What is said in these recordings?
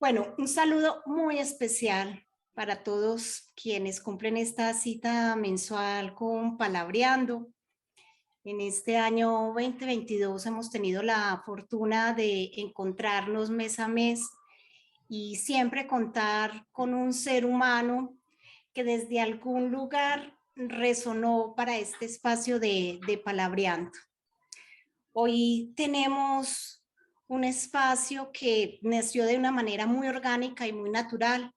Bueno, un saludo muy especial para todos quienes cumplen esta cita mensual con Palabreando. En este año 2022 hemos tenido la fortuna de encontrarnos mes a mes y siempre contar con un ser humano que desde algún lugar resonó para este espacio de Palabreando. Hoy tenemos un espacio que nació de una manera muy orgánica y muy natural,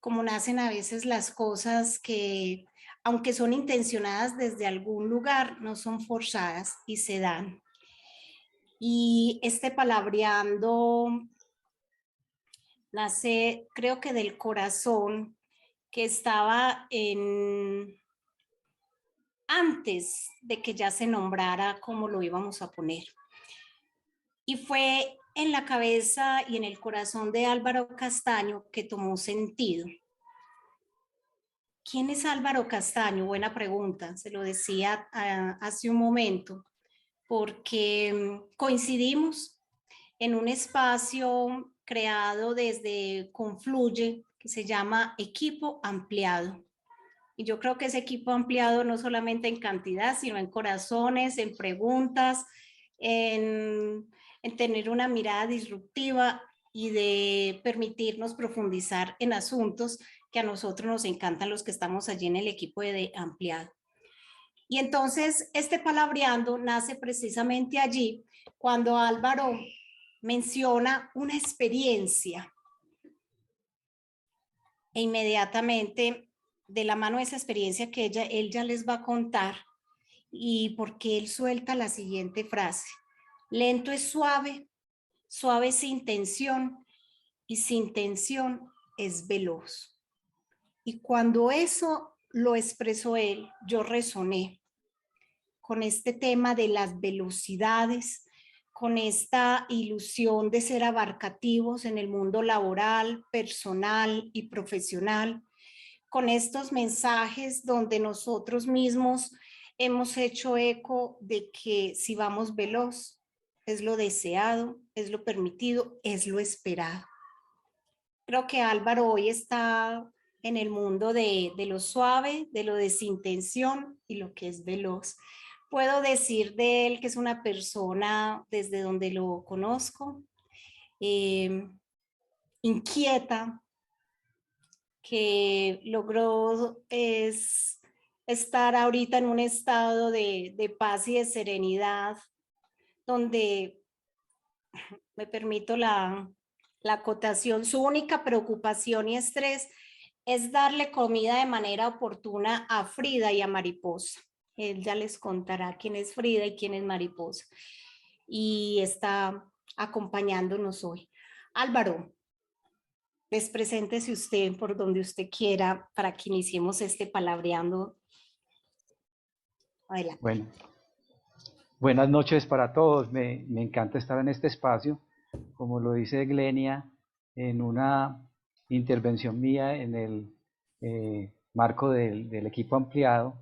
como nacen a veces las cosas que, aunque son intencionadas desde algún lugar, no son forzadas y se dan. Y este palabreando nace, creo que del corazón que estaba en antes de que ya se nombrara cómo lo íbamos a poner. Y fue en la cabeza y en el corazón de Álvaro Castaño que tomó sentido. ¿Quién es Álvaro Castaño? Buena pregunta, se lo decía hace un momento, porque coincidimos en un espacio creado desde Confluye, que se llama Equipo Ampliado. Y yo creo que ese equipo ampliado no solamente en cantidad, sino en corazones, en preguntas, en tener una mirada disruptiva y de permitirnos profundizar en asuntos que a nosotros nos encantan los que estamos allí en el equipo de ampliado. Y entonces este palabreando nace precisamente allí cuando Álvaro menciona una experiencia e inmediatamente de la mano de esa experiencia que él ya les va a contar y porque él suelta la siguiente frase: lento es suave, suave sin tensión y sin tensión es veloz. Y cuando eso lo expresó él, yo resoné con este tema de las velocidades, con esta ilusión de ser abarcativos en el mundo laboral, personal y profesional, con estos mensajes donde nosotros mismos hemos hecho eco de que si vamos veloz, es lo deseado, es lo permitido, es lo esperado. Creo que Álvaro hoy está en el mundo de lo suave, de lo de sin tensión y lo que es veloz. Puedo decir de él que es una persona desde donde lo conozco, eh, inquieta, que logró estar ahorita en un estado de paz y de serenidad, donde me permito la acotación, su única preocupación y estrés es darle comida de manera oportuna a Frida y a Mariposa. Él ya les contará quién es Frida y quién es Mariposa. Y está acompañándonos hoy. Álvaro, despreséntese usted por donde usted quiera para que iniciemos este palabreando. Adelante. Bueno, buenas noches para todos. Me encanta estar en este espacio. Como lo dice Glenia, en una intervención mía en el marco del equipo ampliado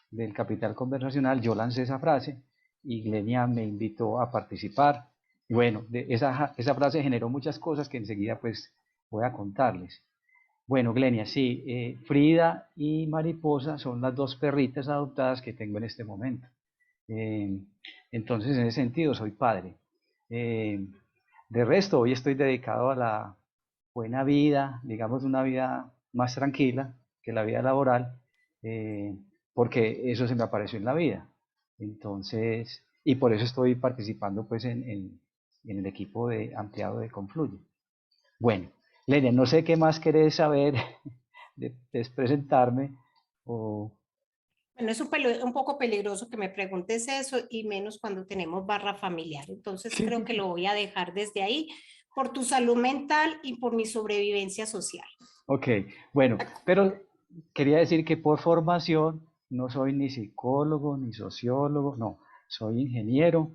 del Capital Conversacional, yo lancé esa frase y Glenia me invitó a participar. Y bueno, esa frase generó muchas cosas que enseguida pues voy a contarles. Bueno, Glenia, sí, Frida y Mariposa son las dos perritas adoptadas que tengo en este momento. Eh, entonces, en ese sentido, soy padre. Eh, de resto, hoy estoy dedicado a la buena vida, digamos, una vida más tranquila que la vida laboral, eh, porque eso se me apareció en la vida. Entonces, y por eso estoy participando pues en el equipo de ampliado de Confluye. Bueno, Lenia, no sé qué más querés saber de presentarme o... Bueno, es un poco peligroso que me preguntes eso y menos cuando tenemos barra familiar. Entonces Sí, creo sí, que sí. lo voy a dejar desde ahí por tu salud mental y por mi sobrevivencia social. Ok, bueno, pero quería decir que por formación no soy ni psicólogo ni sociólogo, no, soy ingeniero,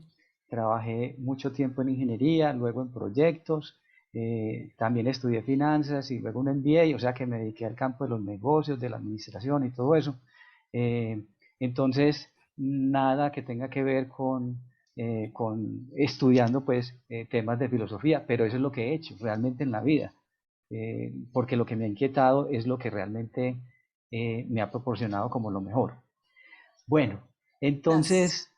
trabajé mucho tiempo en ingeniería, luego en proyectos, también estudié finanzas y luego un MBA, o sea que me dediqué al campo de los negocios, de la administración y todo eso. Eh, entonces, nada que tenga que ver con estudiando pues temas de filosofía, pero eso es lo que he hecho realmente en la vida. porque lo que me ha inquietado es lo que realmente me ha proporcionado como lo mejor. Bueno, Gracias. entonces,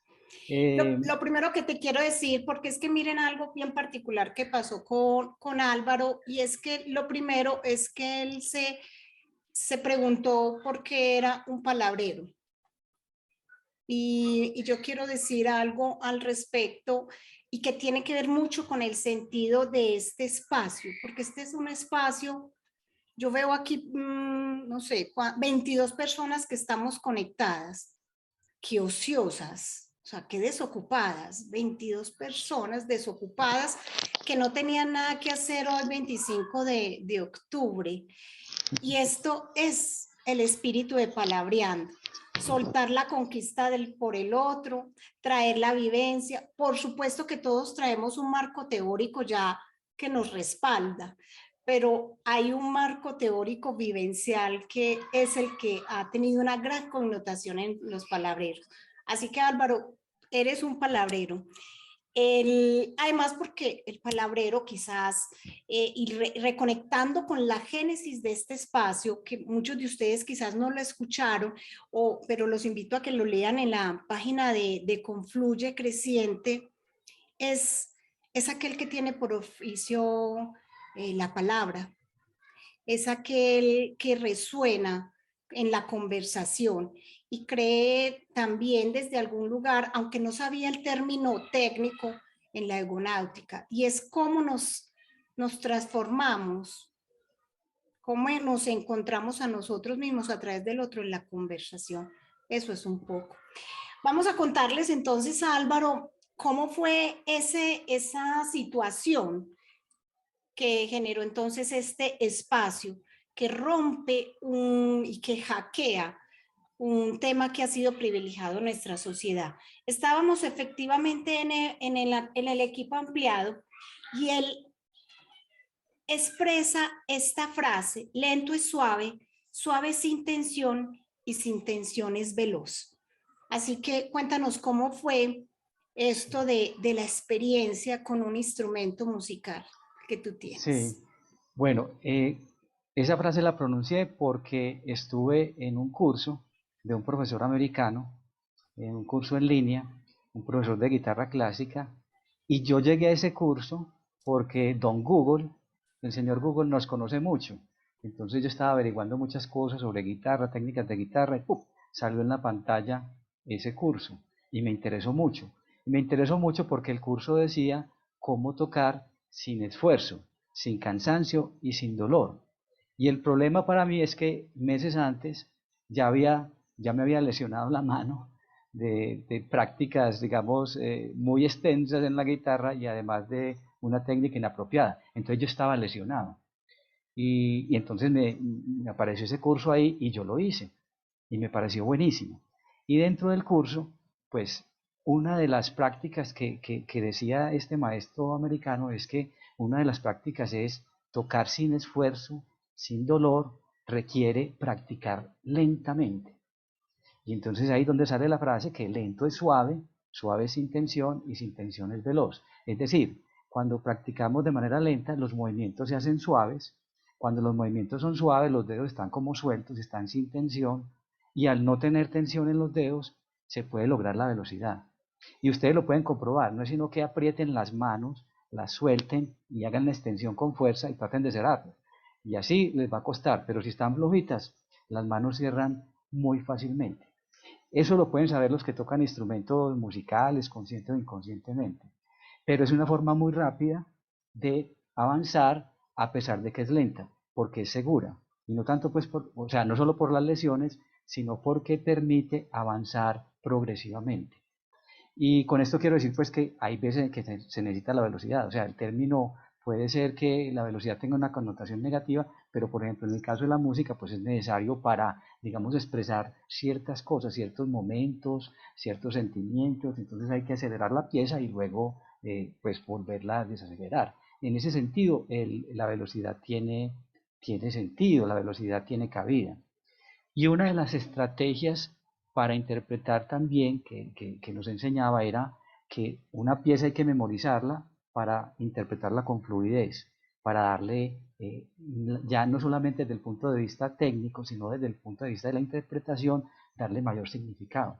Lo primero que te quiero decir, porque es que miren algo bien particular que pasó con Álvaro, y es que lo primero es que él se preguntó por qué era un palabrero. Y yo quiero decir algo al respecto y que tiene que ver mucho con el sentido de este espacio, porque este es un espacio, yo veo aquí, no sé, 22 personas que estamos conectadas, qué ociosas, o sea, qué desocupadas, 22 personas desocupadas que no tenían nada que hacer hoy 25 de octubre. Y esto es el espíritu de Palabreando. Soltar la conquista por el otro, traer la vivencia. Por supuesto que todos traemos un marco teórico ya que nos respalda, pero hay un marco teórico vivencial que es el que ha tenido una gran connotación en los palabreros. Así que Álvaro, eres un palabrero. Además, porque el palabrero quizás, y reconectando con la génesis de este espacio, que muchos de ustedes quizás no lo escucharon, pero los invito a que lo lean en la página de Confluye Creciente, es, es aquel que tiene por oficio la palabra, es aquel que resuena en la conversación y cree también desde algún lugar, aunque no sabía el término técnico, en la egonáutica, y es cómo nos transformamos, cómo nos encontramos a nosotros mismos a través del otro en la conversación. Eso es un poco. Vamos a contarles entonces, Álvaro, cómo fue esa situación que generó entonces este espacio que rompe y que hackea un tema que ha sido privilegiado en nuestra sociedad. Estábamos efectivamente en el equipo ampliado y él expresa esta frase: lento es suave, suave sin tensión y sin tensión es veloz. Así que cuéntanos cómo fue esto de la experiencia con un instrumento musical que tú sí, tienes. bueno, esa frase la pronuncié porque estuve en un curso de un profesor americano, en un curso en línea, un profesor de guitarra clásica, y yo llegué a ese curso porque Don Google, el señor Google, nos conoce mucho. Entonces yo estaba averiguando muchas cosas sobre guitarra, técnicas de guitarra, y ¡pum! Salió en la pantalla ese curso y me interesó mucho. Y me interesó mucho porque el curso decía cómo tocar sin esfuerzo, sin cansancio y sin dolor. Y el problema para mí es que meses antes ya me había lesionado la mano de prácticas, digamos, muy extensas en la guitarra y además de una técnica inapropiada. Entonces yo estaba lesionado. Y entonces me apareció ese curso ahí y yo lo hice. Y me pareció buenísimo. Y dentro del curso, pues una de las prácticas que decía este maestro americano es que una de las prácticas es tocar sin esfuerzo, sin dolor, requiere practicar lentamente. Y entonces ahí es donde sale la frase que lento es suave, suave sin tensión y sin tensión es veloz. Es decir, cuando practicamos de manera lenta, los movimientos se hacen suaves. Cuando los movimientos son suaves, los dedos están como sueltos, están sin tensión. Y al no tener tensión en los dedos, se puede lograr la velocidad. Y ustedes lo pueden comprobar, no es sino que aprieten las manos, las suelten y hagan la extensión con fuerza y traten de cerrarlas. Y así les va a costar, pero si están flojitas, las manos cierran muy fácilmente. Eso lo pueden saber los que tocan instrumentos musicales, consciente o inconscientemente. Pero es una forma muy rápida de avanzar a pesar de que es lenta, porque es segura. Y no tanto pues o sea, no solo por las lesiones, sino porque permite avanzar progresivamente. Y con esto quiero decir pues que hay veces en que se necesita la velocidad, o sea, el término puede ser que la velocidad tenga una connotación negativa, pero por ejemplo en el caso de la música pues es necesario para, digamos, expresar ciertas cosas, ciertos momentos, ciertos sentimientos, entonces hay que acelerar la pieza y luego pues volverla a desacelerar. En ese sentido, la velocidad tiene sentido, la velocidad tiene cabida. Y una de las estrategias para interpretar también que nos enseñaba era que una pieza hay que memorizarla para interpretarla con fluidez, para darle ya no solamente desde el punto de vista técnico, sino desde el punto de vista de la interpretación, darle mayor significado.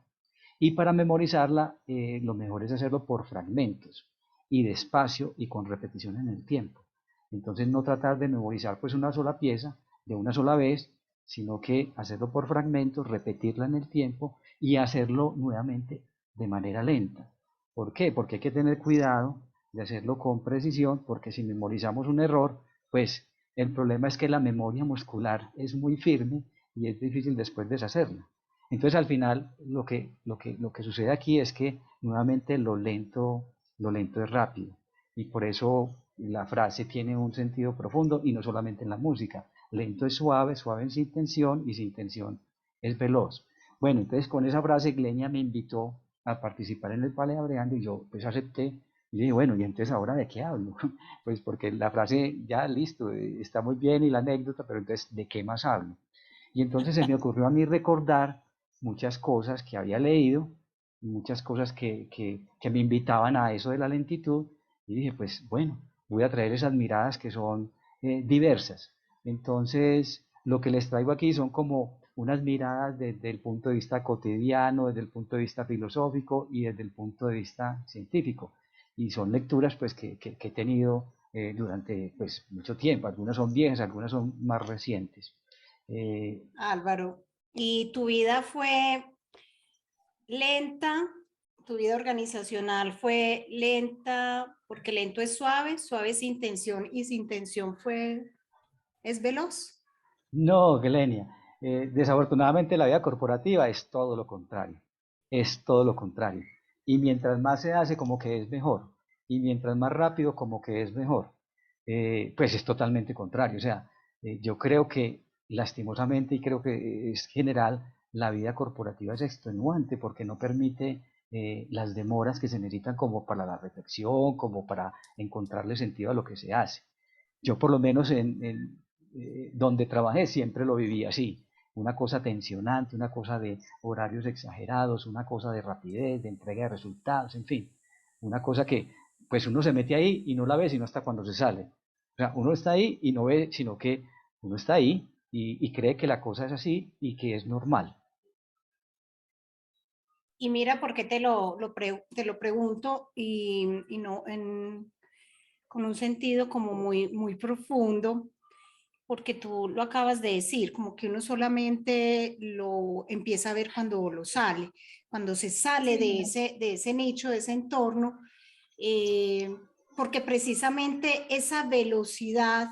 Y para memorizarla, lo mejor es hacerlo por fragmentos y despacio y con repetición en el tiempo. Entonces no tratar de memorizar pues una sola pieza de una sola vez, sino que hacerlo por fragmentos, repetirla en el tiempo y hacerlo nuevamente de manera lenta. ¿Por qué? Porque hay que tener cuidado de hacerlo con precisión, porque si memorizamos un error, pues el problema es que la memoria muscular es muy firme y es difícil después deshacerla. Entonces al final lo que sucede aquí es que nuevamente lo lento es rápido y por eso la frase tiene un sentido profundo y no solamente en la música. Lento es suave, suave sin tensión y sin tensión es veloz. Bueno, entonces con esa frase Glenia me invitó a participar en el Palabreando y yo pues acepté y dije, bueno, ¿y entonces ahora de qué hablo? Pues porque la frase ya listo, está muy bien y la anécdota, pero entonces ¿de qué más hablo? Y entonces se me ocurrió a mí recordar muchas cosas que había leído, muchas cosas que me invitaban a eso de la lentitud, y dije, pues bueno, voy a traer esas miradas que son diversas. Entonces, lo que les traigo aquí son como unas miradas desde el punto de vista cotidiano, desde el punto de vista filosófico y desde el punto de vista científico. Y son lecturas pues que he tenido durante pues mucho tiempo, algunas son viejas, algunas son más recientes. Álvaro, ¿y tu vida fue lenta? ¿Tu vida organizacional fue lenta? Porque lento es suave, suave sin tensión y sin tensión es veloz. No, Glenia, desafortunadamente la vida corporativa es todo lo contrario, es todo lo contrario. Y mientras más se hace, como que es mejor, y mientras más rápido, como que es mejor. Pues es totalmente contrario. O sea, yo creo que lastimosamente, y creo que es general, la vida corporativa es extenuante porque no permite las demoras que se necesitan como para la reflexión, como para encontrarle sentido a lo que se hace. Yo por lo menos donde trabajé siempre lo viví así, una cosa tensionante, una cosa de horarios exagerados, una cosa de rapidez, de entrega de resultados, en fin, una cosa que pues uno se mete ahí y no la ve sino hasta cuando se sale. O sea, uno está ahí y no ve, sino que uno está ahí y cree que la cosa es así y que es normal. Y mira por qué te lo pregunto y no con un sentido como muy profundo, porque tú lo acabas de decir, como que uno solamente lo empieza a ver cuando lo sale, cuando se sale de ese nicho, de ese entorno, eh, porque precisamente esa velocidad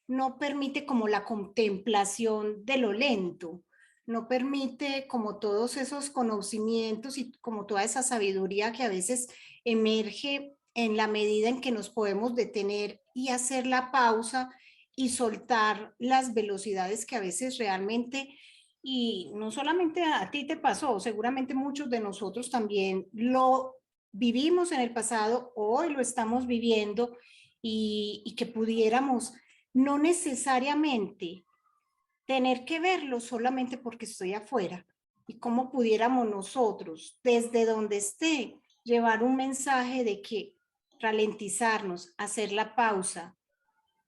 no permite como la contemplación de lo lento, no permite como todos esos conocimientos y como toda esa sabiduría que a veces emerge en la medida en que nos podemos detener y hacer la pausa y soltar las velocidades que a veces realmente, y no solamente a ti te pasó, seguramente muchos de nosotros también lo vivimos en el pasado, hoy lo estamos viviendo y que pudiéramos no necesariamente tener que verlo solamente porque estoy afuera y cómo pudiéramos nosotros, desde donde esté, llevar un mensaje de que ralentizarnos, hacer la pausa,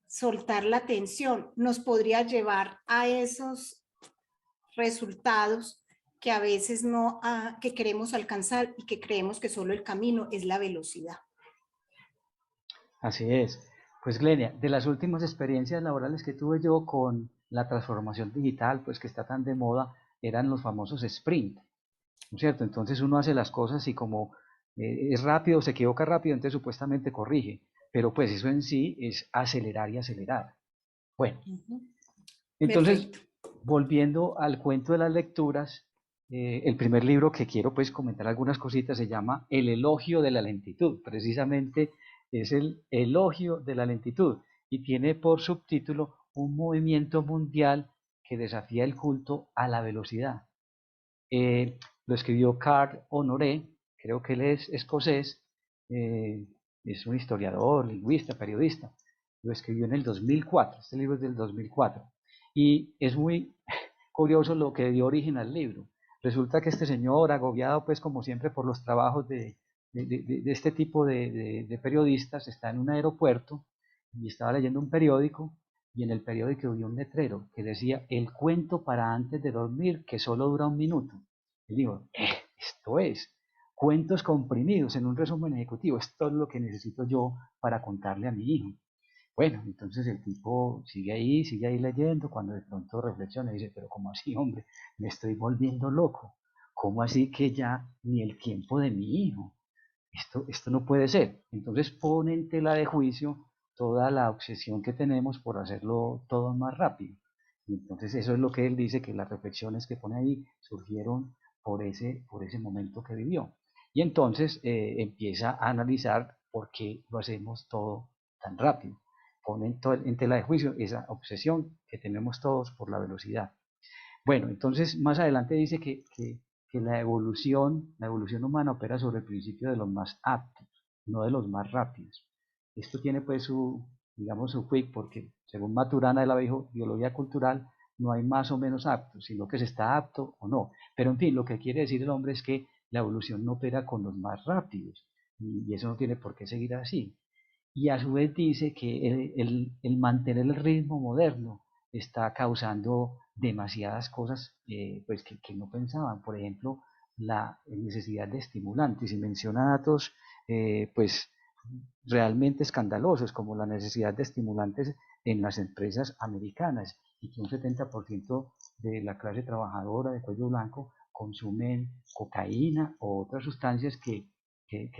soltar la tensión, nos podría llevar a esos resultados que a veces no, que queremos alcanzar y que creemos que solo el camino es la velocidad. Así es. Pues Glenia, de las últimas experiencias laborales que tuve yo con la transformación digital, pues que está tan de moda, eran los famosos sprint, ¿no es cierto? Entonces uno hace las cosas y como es rápido, se equivoca rápido, entonces supuestamente corrige, pero pues eso en sí es acelerar y acelerar. Bueno, entonces, Perfecto. volviendo al cuento de las lecturas, el primer libro que quiero pues comentar algunas cositas se llama El elogio de la lentitud, precisamente es el elogio de la lentitud y tiene por subtítulo un movimiento mundial que desafía el culto a la velocidad. Lo escribió Carl Honoré, creo que él es escocés, eh, es un historiador, lingüista, periodista. Lo escribió en el 2004, este libro es del 2004. Y es muy curioso lo que dio origen al libro. Resulta que este señor, agobiado pues como siempre por los trabajos de este tipo de periodistas, está en un aeropuerto y estaba leyendo un periódico y en el periódico vi un letrero que decía, el cuento para antes de dormir que solo dura 1 minuto. Y digo, esto es, cuentos comprimidos en un resumen ejecutivo, esto es lo que necesito yo para contarle a mi hijo. Bueno, entonces el tipo sigue ahí leyendo, cuando de pronto reflexiona y dice, pero ¿cómo así, hombre? Me estoy volviendo loco. ¿Cómo así que ya ni el tiempo de mi hijo? Esto no puede ser. Entonces pone en tela de juicio toda la obsesión que tenemos por hacerlo todo más rápido. Y entonces eso es lo que él dice, que las reflexiones que pone ahí surgieron por ese momento que vivió. Y entonces empieza a analizar por qué lo hacemos todo tan rápido. Pone en tela de juicio esa obsesión que tenemos todos por la velocidad. Bueno, entonces más adelante dice que la evolución humana opera sobre el principio de los más aptos, no de los más rápidos. Esto tiene pues digamos, su quick, porque según Maturana de la biología cultural, no hay más o menos aptos, sino que se está apto o no. Pero en fin, lo que quiere decir el hombre es que la evolución no opera con los más rápidos, y eso no tiene por qué seguir así. Y a su vez dice que el mantener el ritmo moderno está causando demasiadas cosas pues que no pensaban. Por ejemplo, la necesidad de estimulantes, y menciona datos pues realmente escandalosos, como la necesidad de estimulantes en las empresas americanas, y que un 70% de la clase trabajadora de cuello blanco consumen cocaína o otras sustancias que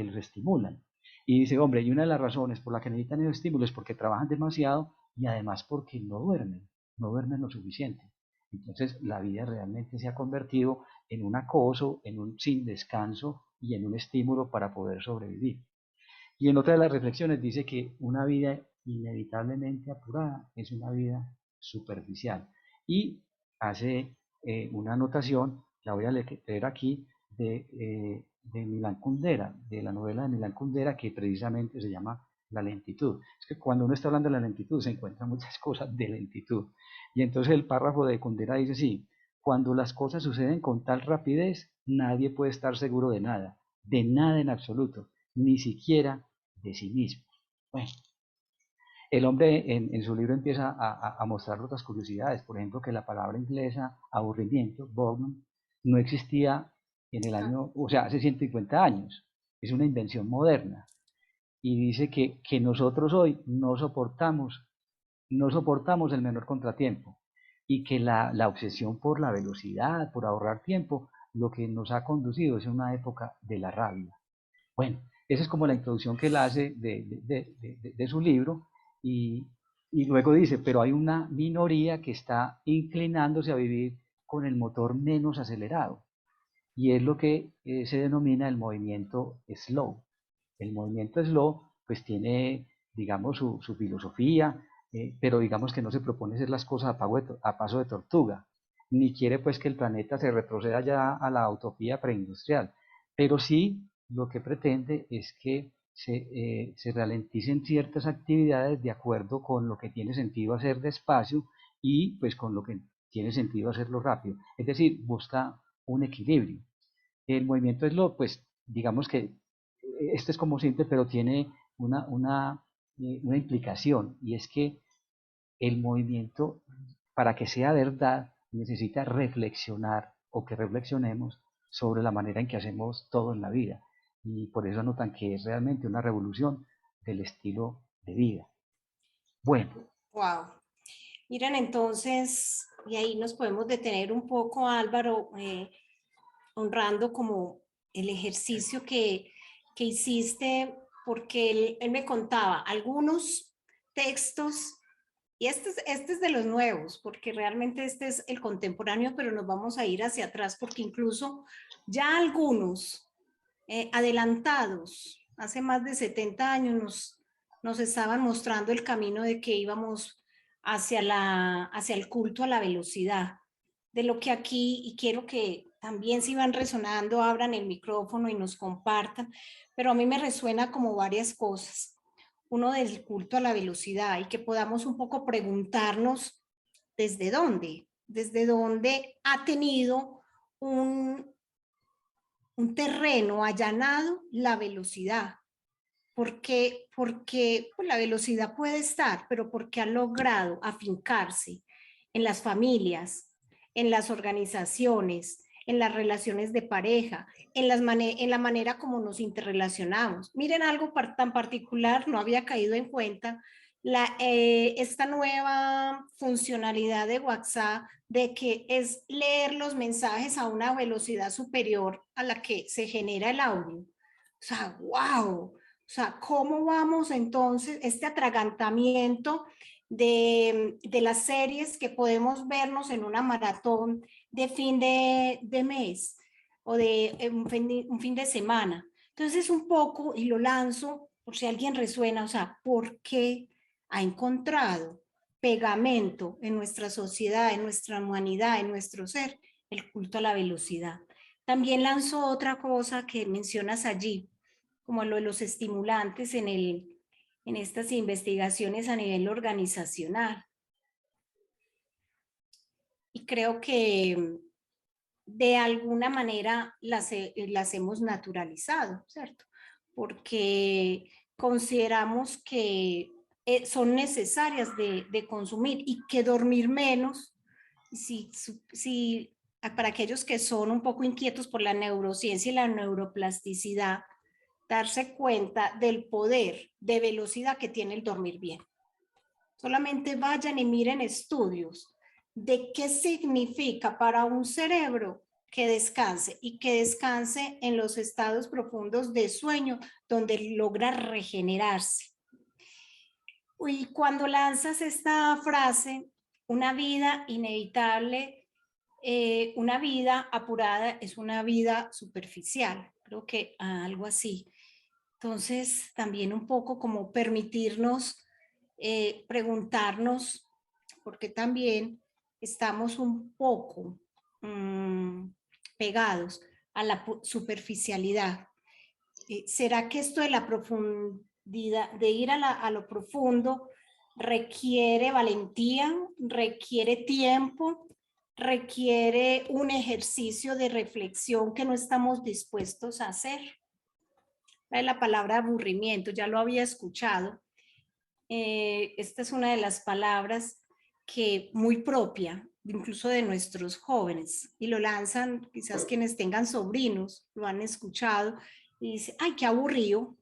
los estimulan. Y dice, hombre, y una de las razones por la que necesitan esos estímulos es porque trabajan demasiado y además porque no duermen lo suficiente. Entonces la vida realmente se ha convertido en un acoso, en un sin descanso y en un estímulo para poder sobrevivir. Y en otra de las reflexiones dice que una vida inevitablemente apurada es una vida superficial. Y hace una anotación, la voy a leer aquí, de Milán Kundera, de la novela de Milán Kundera, que precisamente se llama La lentitud. Es que cuando uno está hablando de la lentitud se encuentran muchas cosas de lentitud. Y entonces el párrafo de Kundera dice, sí, cuando las cosas suceden con tal rapidez, nadie puede estar seguro de nada en absoluto, ni siquiera de sí mismo. Bueno, el hombre en su libro empieza a mostrar otras curiosidades, por ejemplo, que la palabra inglesa aburrimiento, boredom, no existía en el año, o sea, hace 150 años, es una invención moderna, y dice que nosotros hoy no soportamos el menor contratiempo, y que la obsesión por la velocidad, por ahorrar tiempo, lo que nos ha conducido es una época de la rabia. Bueno, esa es como la introducción que él hace de su libro, y, y luego dice, pero hay una minoría que está inclinándose a vivir con el motor menos acelerado, y es lo que se denomina el movimiento slow. El movimiento slow pues tiene, digamos, su filosofía, pero digamos que no se propone hacer las cosas a paso de tortuga, ni quiere pues que el planeta se retroceda ya a la utopía preindustrial, pero sí lo que pretende es que se ralenticen ciertas actividades de acuerdo con lo que tiene sentido hacer despacio y pues con lo que tiene sentido hacerlo rápido. Es decir, busca un equilibrio. El movimiento slow, pues digamos que esto es como simple, pero tiene una implicación, y es que el movimiento, para que sea verdad, necesita reflexionar o que reflexionemos sobre la manera en que hacemos todo en la vida. Y por eso anotan que es realmente una revolución del estilo de vida. Bueno. Wow. Miren, entonces, y ahí nos podemos detener un poco, Álvaro, honrando como el ejercicio que hiciste, porque él me contaba algunos textos, y este es de los nuevos, porque realmente este es el contemporáneo, pero nos vamos a ir hacia atrás, porque incluso ya algunos adelantados, hace más de 70 años, nos estaban mostrando el camino de que íbamos hacia el culto a la velocidad, de lo que aquí, y quiero que también si van resonando, abran el micrófono y nos compartan, pero a mí me resuena como varias cosas. Uno del culto a la velocidad, y que podamos un poco preguntarnos desde dónde ha tenido un terreno allanado la velocidad. Porque pues, la velocidad puede estar, pero porque ha logrado afincarse en las familias, en las organizaciones, en las relaciones de pareja, en la manera como nos interrelacionamos. Miren algo tan particular, no había caído en cuenta, esta nueva funcionalidad de WhatsApp de que es leer los mensajes a una velocidad superior a la que se genera el audio. O sea, wow. O sea, ¿cómo vamos entonces este atragantamiento de las series que podemos vernos en una maratón de fin de mes o de un fin de semana? Entonces, un poco, y lo lanzo por si alguien resuena, o sea, ¿por qué ha encontrado pegamento en nuestra sociedad, en nuestra humanidad, en nuestro ser, el culto a la velocidad? También lanzo otra cosa que mencionas allí, como lo de los estimulantes en estas investigaciones a nivel organizacional. Y creo que de alguna manera las hemos naturalizado, ¿cierto? Porque consideramos que son necesarias de consumir y que dormir menos, si para aquellos que son un poco inquietos por la neurociencia y la neuroplasticidad, darse cuenta del poder de velocidad que tiene el dormir bien. Solamente vayan y miren estudios de qué significa para un cerebro que descanse y que descanse en los estados profundos de sueño donde logra regenerarse. Y cuando lanzas esta frase, una vida inevitable, una vida apurada es una vida superficial, creo que algo así. Entonces, también un poco como permitirnos preguntarnos, porque también estamos un poco pegados a la superficialidad. ¿Será que esto de la profundidad, de ir a lo profundo, requiere valentía, requiere tiempo, requiere un ejercicio de reflexión que no estamos dispuestos a hacer? La palabra aburrimiento, ya lo había escuchado. Esta es una de las palabras que muy propia, incluso de nuestros jóvenes, y lo lanzan quizás quienes tengan sobrinos, lo han escuchado, y dice, ay, qué aburrido,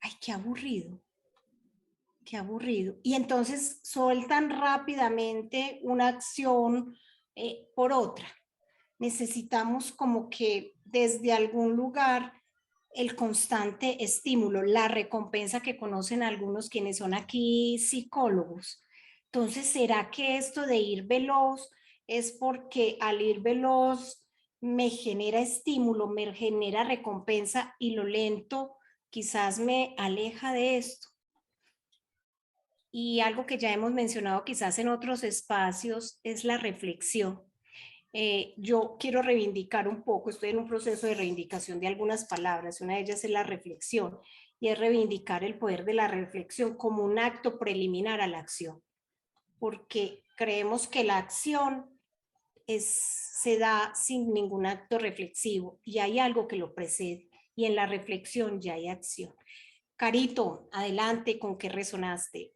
ay, qué aburrido, qué aburrido. Y entonces sueltan rápidamente una acción por otra. Necesitamos como que desde algún lugar el constante estímulo, la recompensa que conocen algunos quienes son aquí psicólogos. Entonces, ¿será que esto de ir veloz es porque al ir veloz me genera estímulo, me genera recompensa y lo lento quizás me aleja de esto? Y algo que ya hemos mencionado quizás en otros espacios es la reflexión. Yo quiero reivindicar un poco, estoy en un proceso de reivindicación de algunas palabras, una de ellas es la reflexión, y es reivindicar el poder de la reflexión como un acto preliminar a la acción, porque creemos que la acción se da sin ningún acto reflexivo, y hay algo que lo precede, y en la reflexión ya hay acción. Carito, adelante, ¿con qué resonaste?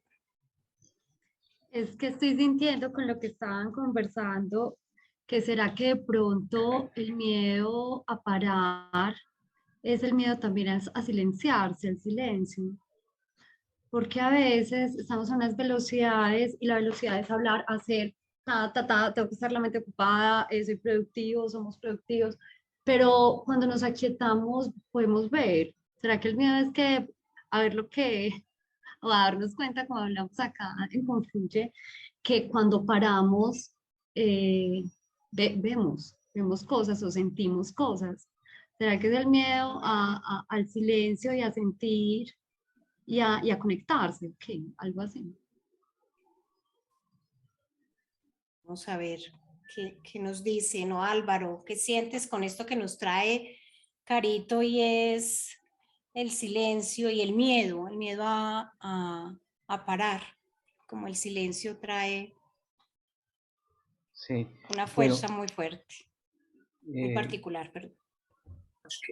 Es que estoy sintiendo con lo que estaban conversando, que será que de pronto el miedo a parar es el miedo también a silenciarse, el silencio. Porque a veces estamos a unas velocidades y la velocidad es hablar, hacer, tengo que estar la mente ocupada, soy productivo, somos productivos, pero cuando nos aquietamos podemos ver. ¿Será que el miedo es que a ver lo que, o a darnos cuenta, como hablamos acá en Confluye, que cuando paramos vemos cosas o sentimos cosas? ¿Será que es el miedo al silencio y a sentir y a conectarse? ¿Ok? Algo así. Vamos a ver qué nos dice, ¿no, Álvaro? ¿Qué sientes con esto que nos trae Carito y es el silencio y el miedo a parar, como el silencio trae Sí, una bueno, fuerza muy fuerte, muy particular, perdón.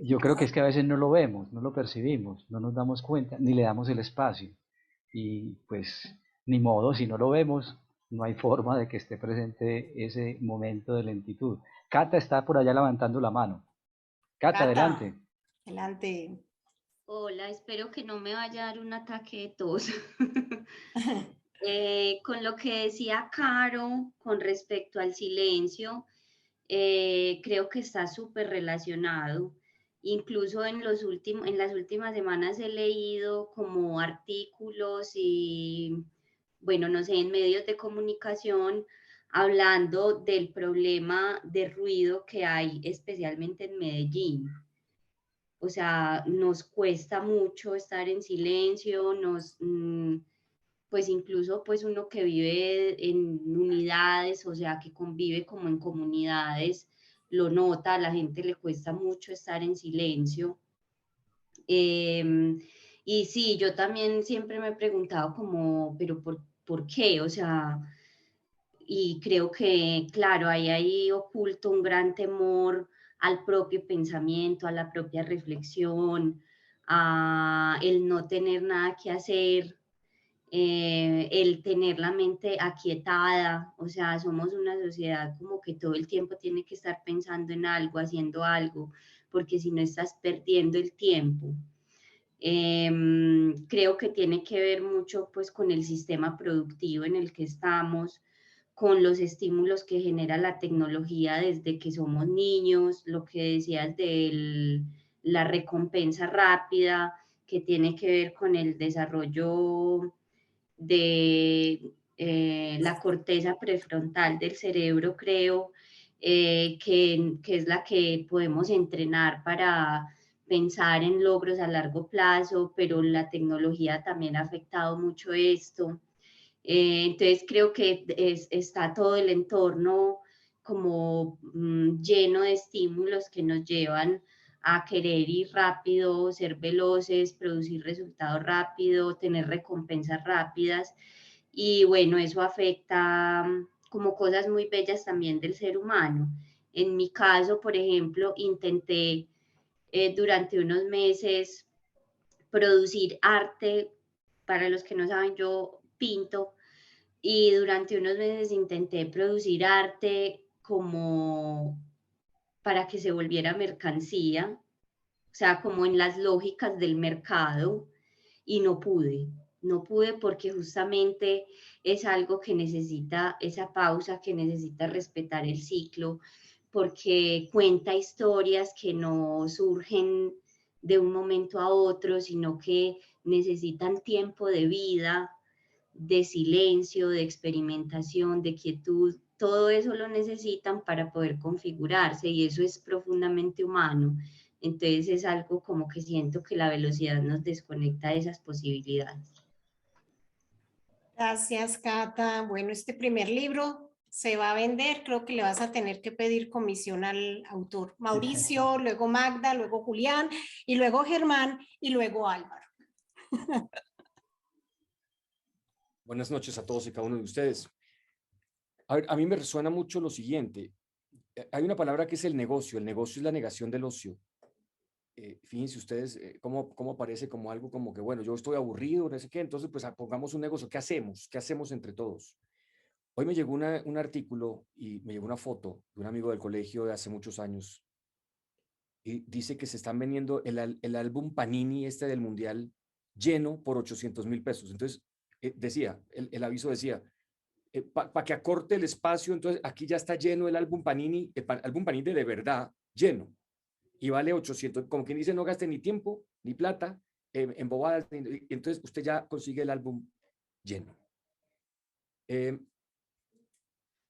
yo creo que es que a veces no lo vemos, no lo percibimos, no nos damos cuenta, ni le damos el espacio. Y pues ni modo, si no lo vemos, no hay forma de que esté presente ese momento de lentitud. Cata está por allá levantando la mano. Cata, Cata, adelante. adelante. Hola, espero que no me vaya a dar un ataque de tos. Con lo que decía Caro con respecto al silencio, creo que está súper relacionado. Incluso en las últimas semanas he leído como artículos y, bueno, no sé, en medios de comunicación hablando del problema de ruido que hay especialmente en Medellín. O sea, nos cuesta mucho estar en silencio, pues incluso pues uno que vive en unidades, o sea, que convive como en comunidades, lo nota, a la gente le cuesta mucho estar en silencio. Y sí, yo también siempre me he preguntado como, pero ¿por qué? O sea, y creo que, claro, ahí oculto un gran temor al propio pensamiento, a la propia reflexión, a el no tener nada que hacer, el tener la mente aquietada, o sea, somos una sociedad como que todo el tiempo tiene que estar pensando en algo, haciendo algo, porque si no estás perdiendo el tiempo. Creo que tiene que ver mucho pues con el sistema productivo en el que estamos, con los estímulos que genera la tecnología desde que somos niños, lo que decías de la recompensa rápida, que tiene que ver con el desarrollo de la corteza prefrontal del cerebro, creo, que es la que podemos entrenar para pensar en logros a largo plazo, pero la tecnología también ha afectado mucho esto. Entonces creo que está todo el entorno como lleno de estímulos que nos llevan a querer ir rápido, ser veloces, producir resultados rápido, tener recompensas rápidas. Y bueno, eso afecta como cosas muy bellas también del ser humano. En mi caso, por ejemplo, intenté durante unos meses producir arte. Para los que no saben, yo pinto y durante unos meses intenté producir arte como para que se volviera mercancía, o sea, como en las lógicas del mercado, y no pude porque justamente es algo que necesita esa pausa, que necesita respetar el ciclo, porque cuenta historias que no surgen de un momento a otro, sino que necesitan tiempo de vida, de silencio, de experimentación, de quietud, todo eso lo necesitan para poder configurarse y eso es profundamente humano. Entonces es algo como que siento que la velocidad nos desconecta de esas posibilidades. Gracias, Cata. Bueno, este primer libro se va a vender. Creo que le vas a tener que pedir comisión al autor. Mauricio, luego Magda, luego Julián, y luego Germán, y luego Álvaro. Buenas noches a todos y cada uno de ustedes. A ver, a mí me resuena mucho lo siguiente. Hay una palabra que es el negocio. El negocio es la negación del ocio. Fíjense ustedes cómo aparece como algo como que, bueno, yo estoy aburrido, no sé qué, entonces pues pongamos un negocio. ¿Qué hacemos? ¿Qué hacemos entre todos? Hoy me llegó un artículo y me llegó una foto de un amigo del colegio de hace muchos años y dice que se están vendiendo el álbum Panini este del Mundial lleno por 800.000 pesos. Entonces, decía, el aviso decía, para que acorte el espacio, entonces aquí ya está lleno el álbum Panini, álbum Panini de verdad, lleno, y vale 800, como quien dice, no gaste ni tiempo, ni plata, en bobadas, entonces usted ya consigue el álbum lleno.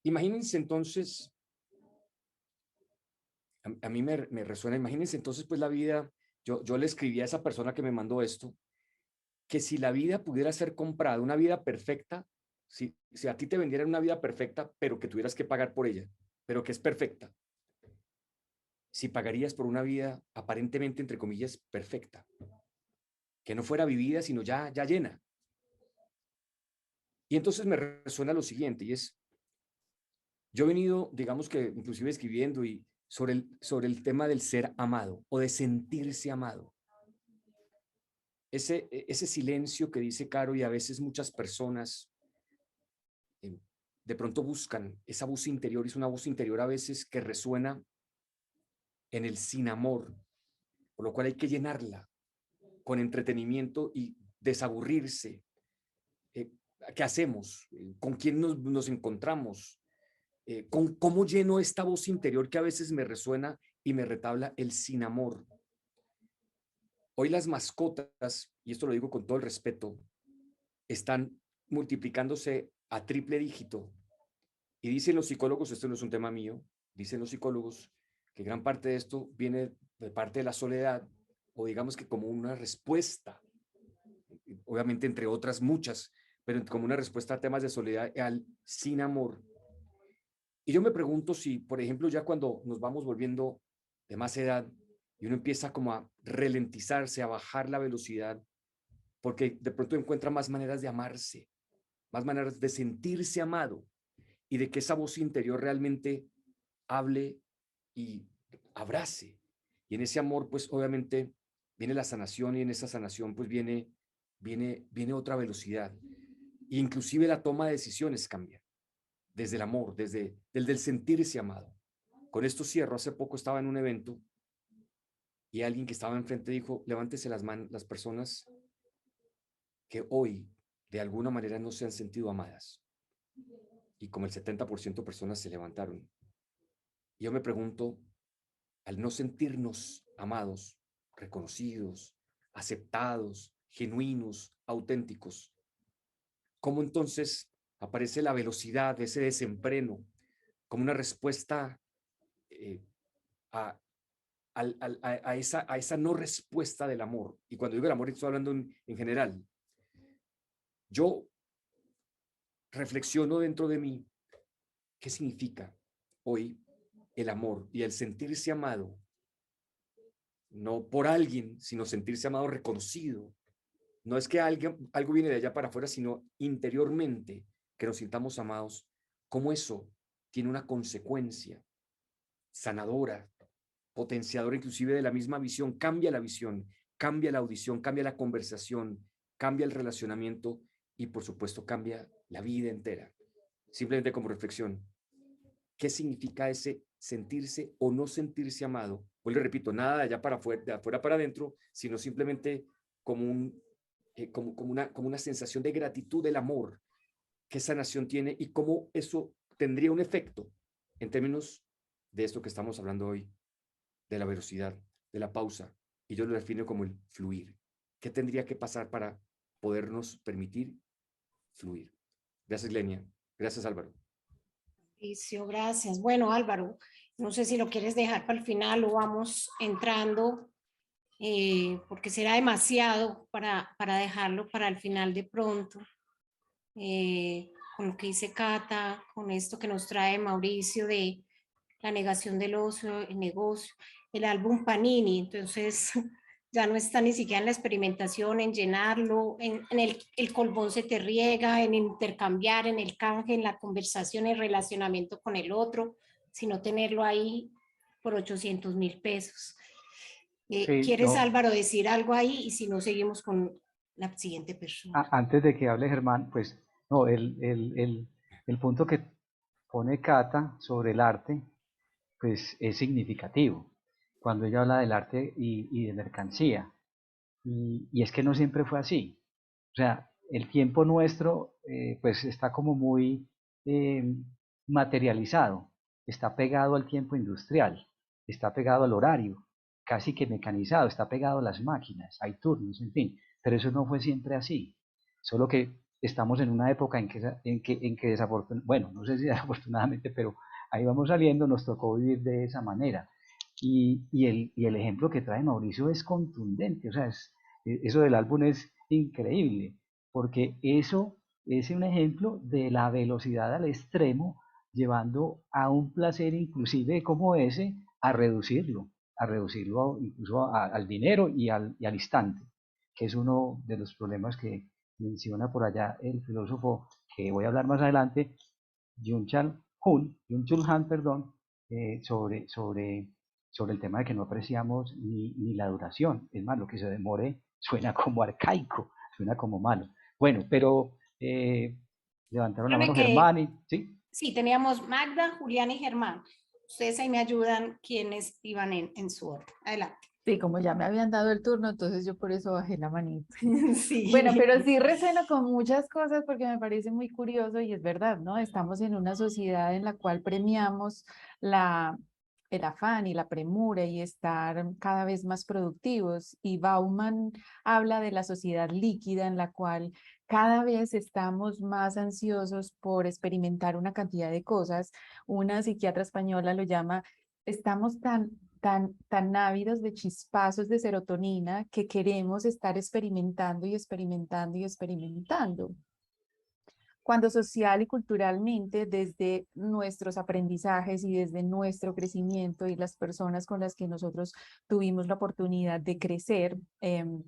Imagínense entonces, a mí me resuena, imagínense entonces pues la vida, yo le escribí a esa persona que me mandó esto, que si la vida pudiera ser comprada, una vida perfecta, si a ti te vendieran una vida perfecta, pero que tuvieras que pagar por ella, pero que es perfecta, si pagarías por una vida aparentemente, entre comillas, perfecta, que no fuera vivida, sino ya llena. Y entonces me resuena lo siguiente, y es, yo he venido, digamos que inclusive escribiendo y sobre el tema del ser amado o de sentirse amado. Ese silencio que dice Caro, y a veces muchas personas de pronto buscan esa voz interior, es una voz interior a veces que resuena en el sin amor, por lo cual hay que llenarla con entretenimiento y desaburrirse. ¿Qué hacemos? ¿Con quién nos encontramos? ¿Cómo lleno esta voz interior que a veces me resuena y me retabla el sin amor? Hoy las mascotas, y esto lo digo con todo el respeto, están multiplicándose a triple dígito. Y dicen los psicólogos, esto no es un tema mío, dicen los psicólogos que gran parte de esto viene de parte de la soledad, o digamos que como una respuesta, obviamente entre otras muchas, pero como una respuesta a temas de soledad al sin amor. Y yo me pregunto si, por ejemplo, ya cuando nos vamos volviendo de más edad y uno empieza como a ralentizarse, a bajar la velocidad, porque de pronto encuentra más maneras de amarse, más maneras de sentirse amado y de que esa voz interior realmente hable y abrace. Y en ese amor, pues obviamente viene la sanación, y en esa sanación pues viene otra velocidad. E inclusive la toma de decisiones cambia desde el amor, desde el sentirse amado. Con esto cierro. Hace poco estaba en un evento y alguien que estaba enfrente dijo: levántese las manos las personas que hoy de alguna manera no se han sentido amadas. Y como el 70% de personas se levantaron. Y yo me pregunto, al no sentirnos amados, reconocidos, aceptados, genuinos, auténticos, ¿cómo entonces aparece la velocidad de ese desenfreno como una respuesta a, esa no respuesta del amor? Y cuando digo el amor estoy hablando en general. Yo reflexiono dentro de mí qué significa hoy el amor y el sentirse amado, no por alguien, sino sentirse amado, reconocido. No es que algo viene de allá para afuera, sino interiormente que nos sintamos amados. Cómo eso tiene una consecuencia sanadora, potenciadora inclusive de la misma visión. Cambia la visión, cambia la audición, cambia la conversación, cambia el relacionamiento y por supuesto cambia la vida entera. Simplemente como reflexión, ¿qué significa ese sentirse o no sentirse amado? Pues le repito, nada de allá para afuera, de afuera para adentro, sino simplemente como como una sensación de gratitud del amor que esa nación tiene, y cómo eso tendría un efecto en términos de esto que estamos hablando hoy, de la velocidad, de la pausa, y yo lo defino como el fluir. ¿Qué tendría que pasar para podernos permitir fluir? Gracias, Lenia. Gracias, Álvaro. Mauricio, gracias. Bueno, Álvaro, no sé si lo quieres dejar para el final o vamos entrando, porque será demasiado para dejarlo para el final de pronto. Con lo que dice Cata, con esto que nos trae Mauricio de la negación del ocio, el negocio, el álbum Panini. Entonces ya no está ni siquiera en la experimentación, en llenarlo, en el colbón se te riega, en intercambiar, en el canje, en la conversación, en el relacionamiento con el otro, sino tenerlo ahí por 800.000 pesos. Sí, ¿Quieres, no, Álvaro, decir algo ahí? Y si no, seguimos con la siguiente persona. antes de que hable Germán, pues no, el punto que pone Cata sobre el arte, pues es significativo, cuando ella habla del arte y de mercancía. Y es que no siempre fue así. O sea, el tiempo nuestro pues está como muy eh, materializado, está pegado al tiempo industrial, está pegado al horario, casi que mecanizado, está pegado a las máquinas, hay turnos, en fin, pero eso no fue siempre así, solo que estamos en una época en que desafortunadamente, bueno, no sé si desafortunadamente, pero ahí vamos saliendo, nos tocó vivir de esa manera. Y el ejemplo que trae Mauricio es contundente, o sea, eso del álbum es increíble, porque eso es un ejemplo de la velocidad al extremo, llevando a un placer inclusive como ese a reducirlo incluso al dinero y al instante, que es uno de los problemas que menciona por allá el filósofo que voy a hablar más adelante, Byung-Chul Han, perdón, sobre el tema de que no apreciamos ni la duración. Es más, lo que se demore suena como arcaico, suena como malo. Bueno, pero levantaron la Créeme mano que Germán y sí. sí, teníamos Magda, Julián y Germán. Ustedes ahí me ayudan quienes iban en su orden. Adelante. Sí, como ya me habían dado el turno, entonces yo por eso bajé la manita. Bueno, Sí. pero sí resueno con muchas cosas porque me parece muy curioso y es verdad, ¿no? Estamos en una sociedad en la cual premiamos el afán y la premura y estar cada vez más productivos. Y Bauman habla de la sociedad líquida en la cual cada vez estamos más ansiosos por experimentar una cantidad de cosas. Una psiquiatra española lo llama, estamos tan ávidos de chispazos de serotonina que queremos estar experimentando y experimentando y experimentando. Cuando social y culturalmente, desde nuestros aprendizajes y desde nuestro crecimiento y las personas con las que nosotros tuvimos la oportunidad de crecer en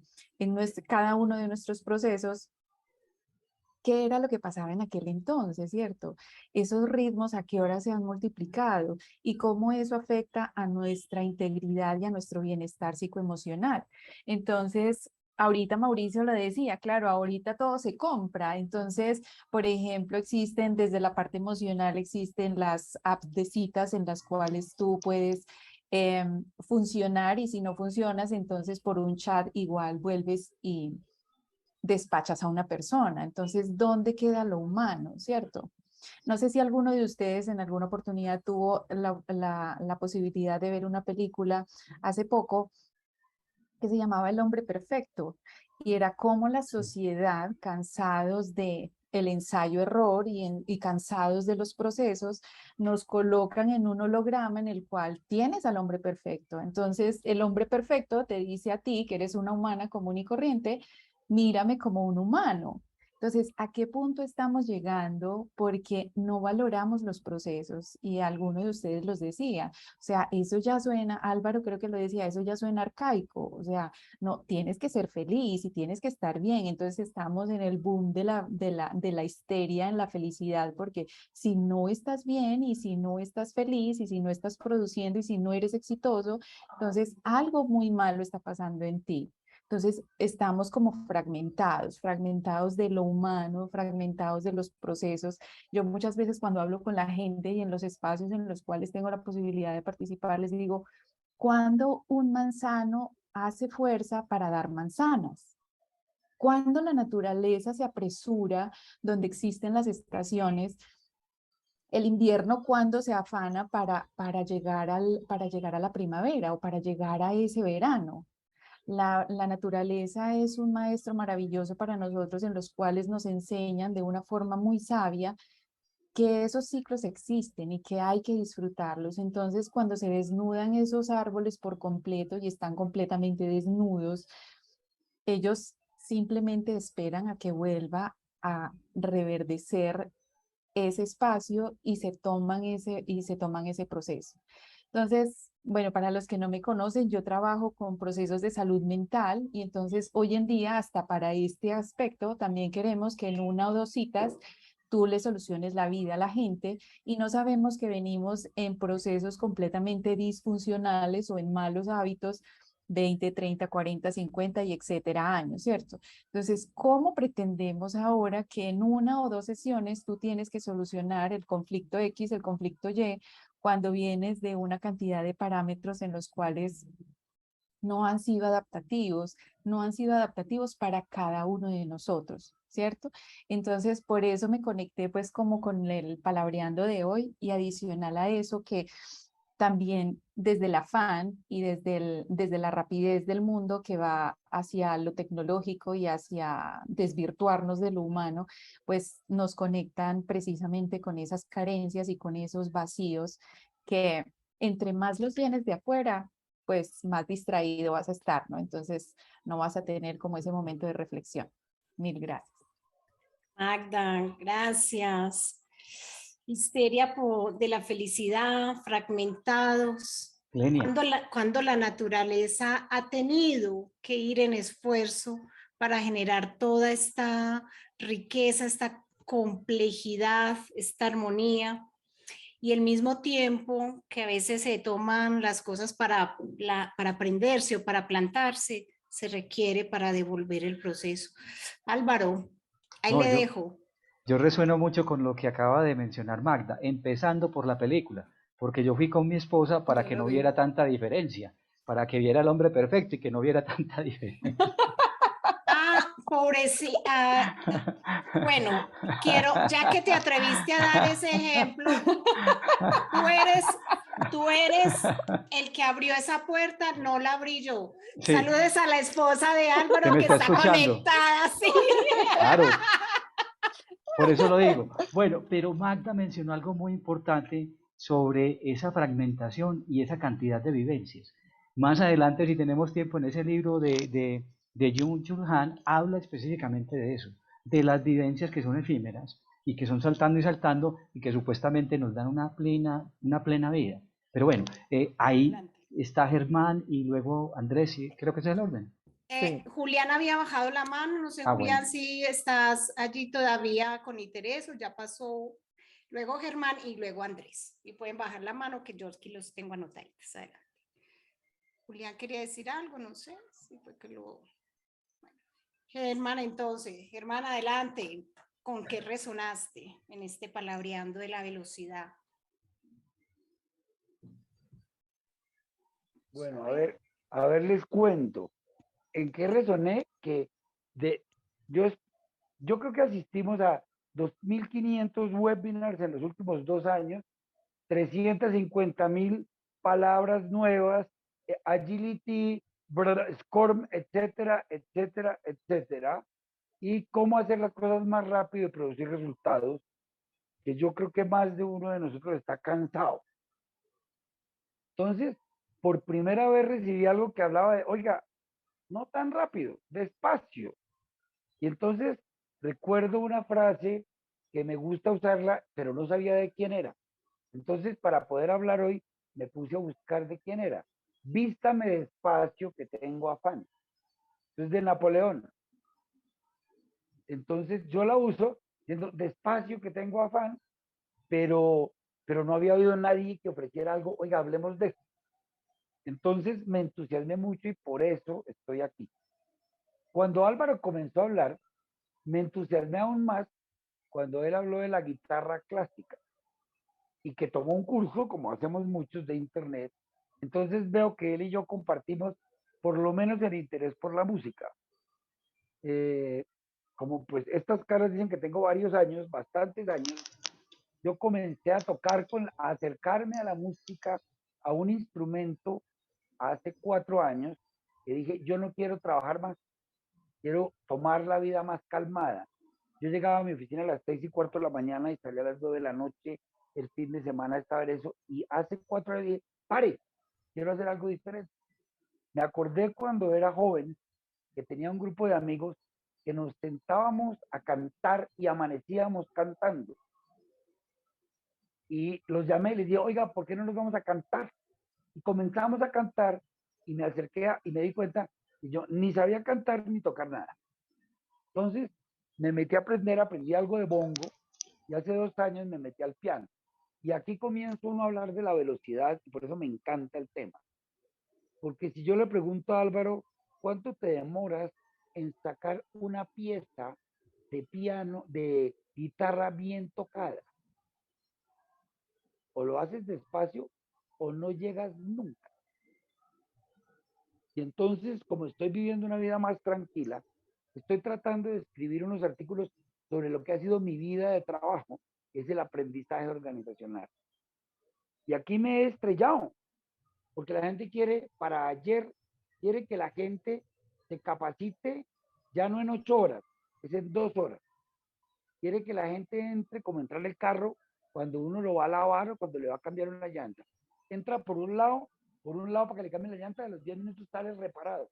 cada uno de nuestros procesos, ¿qué era lo que pasaba en aquel entonces, cierto? Esos ritmos, ¿a qué hora se han multiplicado? Y cómo eso afecta a nuestra integridad y a nuestro bienestar psicoemocional. Entonces, ahorita Mauricio lo decía, claro, ahorita todo se compra. Entonces, por ejemplo, existen desde la parte emocional, existen las apps de citas en las cuales tú puedes funcionar y si no funcionas, entonces por un chat igual vuelves y despachas a una persona. Entonces, ¿dónde queda lo humano, cierto? No sé si alguno de ustedes en alguna oportunidad tuvo la posibilidad de ver una película hace poco que se llamaba El hombre perfecto y era como la sociedad, cansados de el ensayo-error y cansados de los procesos, nos colocan en un holograma en el cual tienes al hombre perfecto. Entonces, el hombre perfecto te dice a ti, que eres una humana común y corriente, mírame como un humano. Entonces, ¿a qué punto estamos llegando? Porque no valoramos los procesos y alguno de ustedes los decía. O sea, eso ya suena, Álvaro creo que lo decía, eso ya suena arcaico. O sea, no, tienes que ser feliz y tienes que estar bien. Entonces estamos en el boom de la histeria en la felicidad, porque si no estás bien y si no estás feliz y si no estás produciendo y si no eres exitoso, entonces algo muy malo está pasando en ti. Entonces, estamos como fragmentados de lo humano, fragmentados de los procesos. Yo muchas veces cuando hablo con la gente y en los espacios en los cuales tengo la posibilidad de participar, les digo, ¿cuándo un manzano hace fuerza para dar manzanas? ¿Cuándo la naturaleza se apresura donde existen las estaciones? El invierno, ¿cuándo se afana para llegar para llegar a la primavera o para llegar a ese verano? La naturaleza es un maestro maravilloso para nosotros en los cuales nos enseñan de una forma muy sabia que esos ciclos existen y que hay que disfrutarlos. Entonces, cuando se desnudan esos árboles por completo y están completamente desnudos, ellos simplemente esperan a que vuelva a reverdecer ese espacio y se toman ese proceso. Entonces, bueno, para los que no me conocen, yo trabajo con procesos de salud mental y entonces hoy en día hasta para este aspecto también queremos que en una o dos citas tú le soluciones la vida a la gente y no sabemos que venimos en procesos completamente disfuncionales o en malos hábitos 20, 30, 40, 50 y etcétera años, ¿cierto? Entonces, ¿cómo pretendemos ahora que en una o dos sesiones tú tienes que solucionar el conflicto X, el conflicto Y, cuando vienes de una cantidad de parámetros en los cuales no han sido adaptativos, no han sido adaptativos para cada uno de nosotros, ¿cierto? Entonces, por eso me conecté pues como con el palabreando de hoy y adicional a eso que también desde el afán y desde la rapidez del mundo que va hacia lo tecnológico y hacia desvirtuarnos de lo humano, pues nos conectan precisamente con esas carencias y con esos vacíos que entre más los tienes de afuera, pues más distraído vas a estar, ¿no? Entonces no vas a tener como ese momento de reflexión. Mil gracias. Magda, gracias. Histeria de la felicidad, fragmentados. Glenia. Cuando la naturaleza ha tenido que ir en esfuerzo para generar toda esta riqueza, esta complejidad, esta armonía. y el mismo tiempo que a veces se toman las cosas para aprenderse o para plantarse, se requiere para devolver el proceso. Álvaro, ahí No, le dejo. yo resueno mucho con lo que acaba de mencionar Magda, empezando por la película, porque yo fui con mi esposa para Yo que lo no vi. viera tanta diferencia, para que viera el hombre perfecto y que no viera tanta diferencia. Ah, pobrecita. Bueno, ya que te atreviste a dar ese ejemplo, tú eres el que abrió esa puerta, no la abrí yo. Sí, Saludes a la esposa de que Álvaro me que está está escuchando. conectada, sí. Claro, por eso lo digo. Bueno, pero Magda mencionó algo muy importante sobre esa fragmentación y esa cantidad de vivencias. Más adelante, si tenemos tiempo, en ese libro de Jung-Chul Han, habla específicamente de eso, de las vivencias que son efímeras y que son saltando y saltando y que supuestamente nos dan una plena vida. Pero bueno, ahí Adelante. está Germán y luego Andrés, sí, creo que ese es el orden. Sí. Julián había bajado la mano, no sé, Ah, bueno. Julián, si estás allí todavía con interés o ya pasó. Luego Germán y luego Andrés. Y pueden bajar la mano que yo aquí los tengo anotaditos. Adelante. Julián quería decir algo, no sé si fue que lo... Bueno. Germán, entonces, Germán, adelante. ¿Con qué resonaste en este palabreando de la velocidad? Bueno, a ver, les cuento. ¿En qué resoné? Que de, yo, yo creo que asistimos a 2.500 webinars en los últimos 2 años, 350.000 palabras nuevas, agility, Scrum, etcétera, etcétera, etcétera. Y cómo hacer las cosas más rápido y producir resultados, que yo creo que más de uno de nosotros está cansado. Entonces, por primera vez recibí algo que hablaba de, oiga, no tan rápido, despacio. Y entonces recuerdo una frase que me gusta usarla, pero no sabía de quién era. Entonces, para poder hablar hoy, me puse a buscar de quién era. Vístame despacio que tengo afán. Es de Napoleón. Entonces yo la uso diciendo despacio que tengo afán, pero no había oído nadie que ofreciera algo, oiga, hablemos de esto. Entonces me entusiasmé mucho y por eso estoy aquí. Cuando Álvaro comenzó a hablar, me entusiasmé aún más cuando él habló de la guitarra clásica y que tomó un curso, como hacemos muchos, de internet. Entonces veo que él y yo compartimos por lo menos el interés por la música. Como pues estas caras dicen que tengo varios años, bastantes años, yo comencé a tocar, a acercarme a la música, a un instrumento hace 4 años, que dije, yo no quiero trabajar más, quiero tomar la vida más calmada. Yo llegaba a mi oficina a las 6:15 de la mañana y salía a las 2 de la noche, el fin de semana estaba en eso, y hace 4 días, pare, quiero hacer algo diferente. Me acordé cuando era joven, que tenía un grupo de amigos que nos sentábamos a cantar y amanecíamos cantando. Y los llamé y les dije, oiga, ¿por qué no nos vamos a cantar? Y comenzamos a cantar y me acerqué y me di cuenta que yo ni sabía cantar ni tocar nada. Entonces me metí a aprender, aprendí algo de bongo y hace 2 años me metí al piano. Y aquí comienzo uno a hablar de la velocidad y por eso me encanta el tema. Porque si yo le pregunto a Álvaro, ¿cuánto te demoras en sacar una pieza de piano, de guitarra bien tocada? O lo haces despacio o no llegas nunca. Y entonces, como estoy viviendo una vida más tranquila, estoy tratando de escribir unos artículos sobre lo que ha sido mi vida de trabajo, que es el aprendizaje organizacional. Y aquí me he estrellado, porque la gente quiere, para ayer, quiere que la gente se capacite ya no en 8 horas, es en 2 horas. Quiere que la gente entre como entrar el carro cuando uno lo va a lavar o cuando le va a cambiar una llanta. Entra por un lado para que le cambien la llanta, de los 10 minutos sale reparado.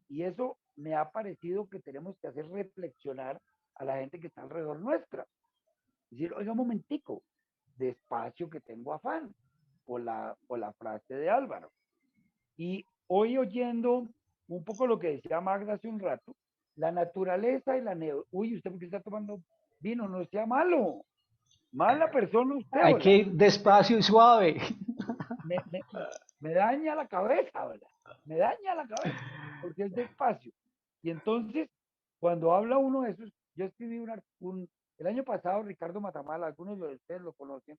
Y eso me ha parecido que tenemos que hacer reflexionar a la gente que está alrededor nuestra. Decir, oiga, un momentico, despacio que tengo afán, o la frase de Álvaro. Y hoy oyendo un poco lo que decía Magda hace un rato, la naturaleza y la uy, ¿usted por qué está tomando vino? No sea malo, Más la persona usted, Hay hola. que ir despacio y suave. Me, me- me daña la cabeza, ¿verdad? Me daña la cabeza, porque es despacio. Y entonces, cuando habla uno de esos, yo escribí el año pasado, Ricardo Matamala, algunos de ustedes lo conocen,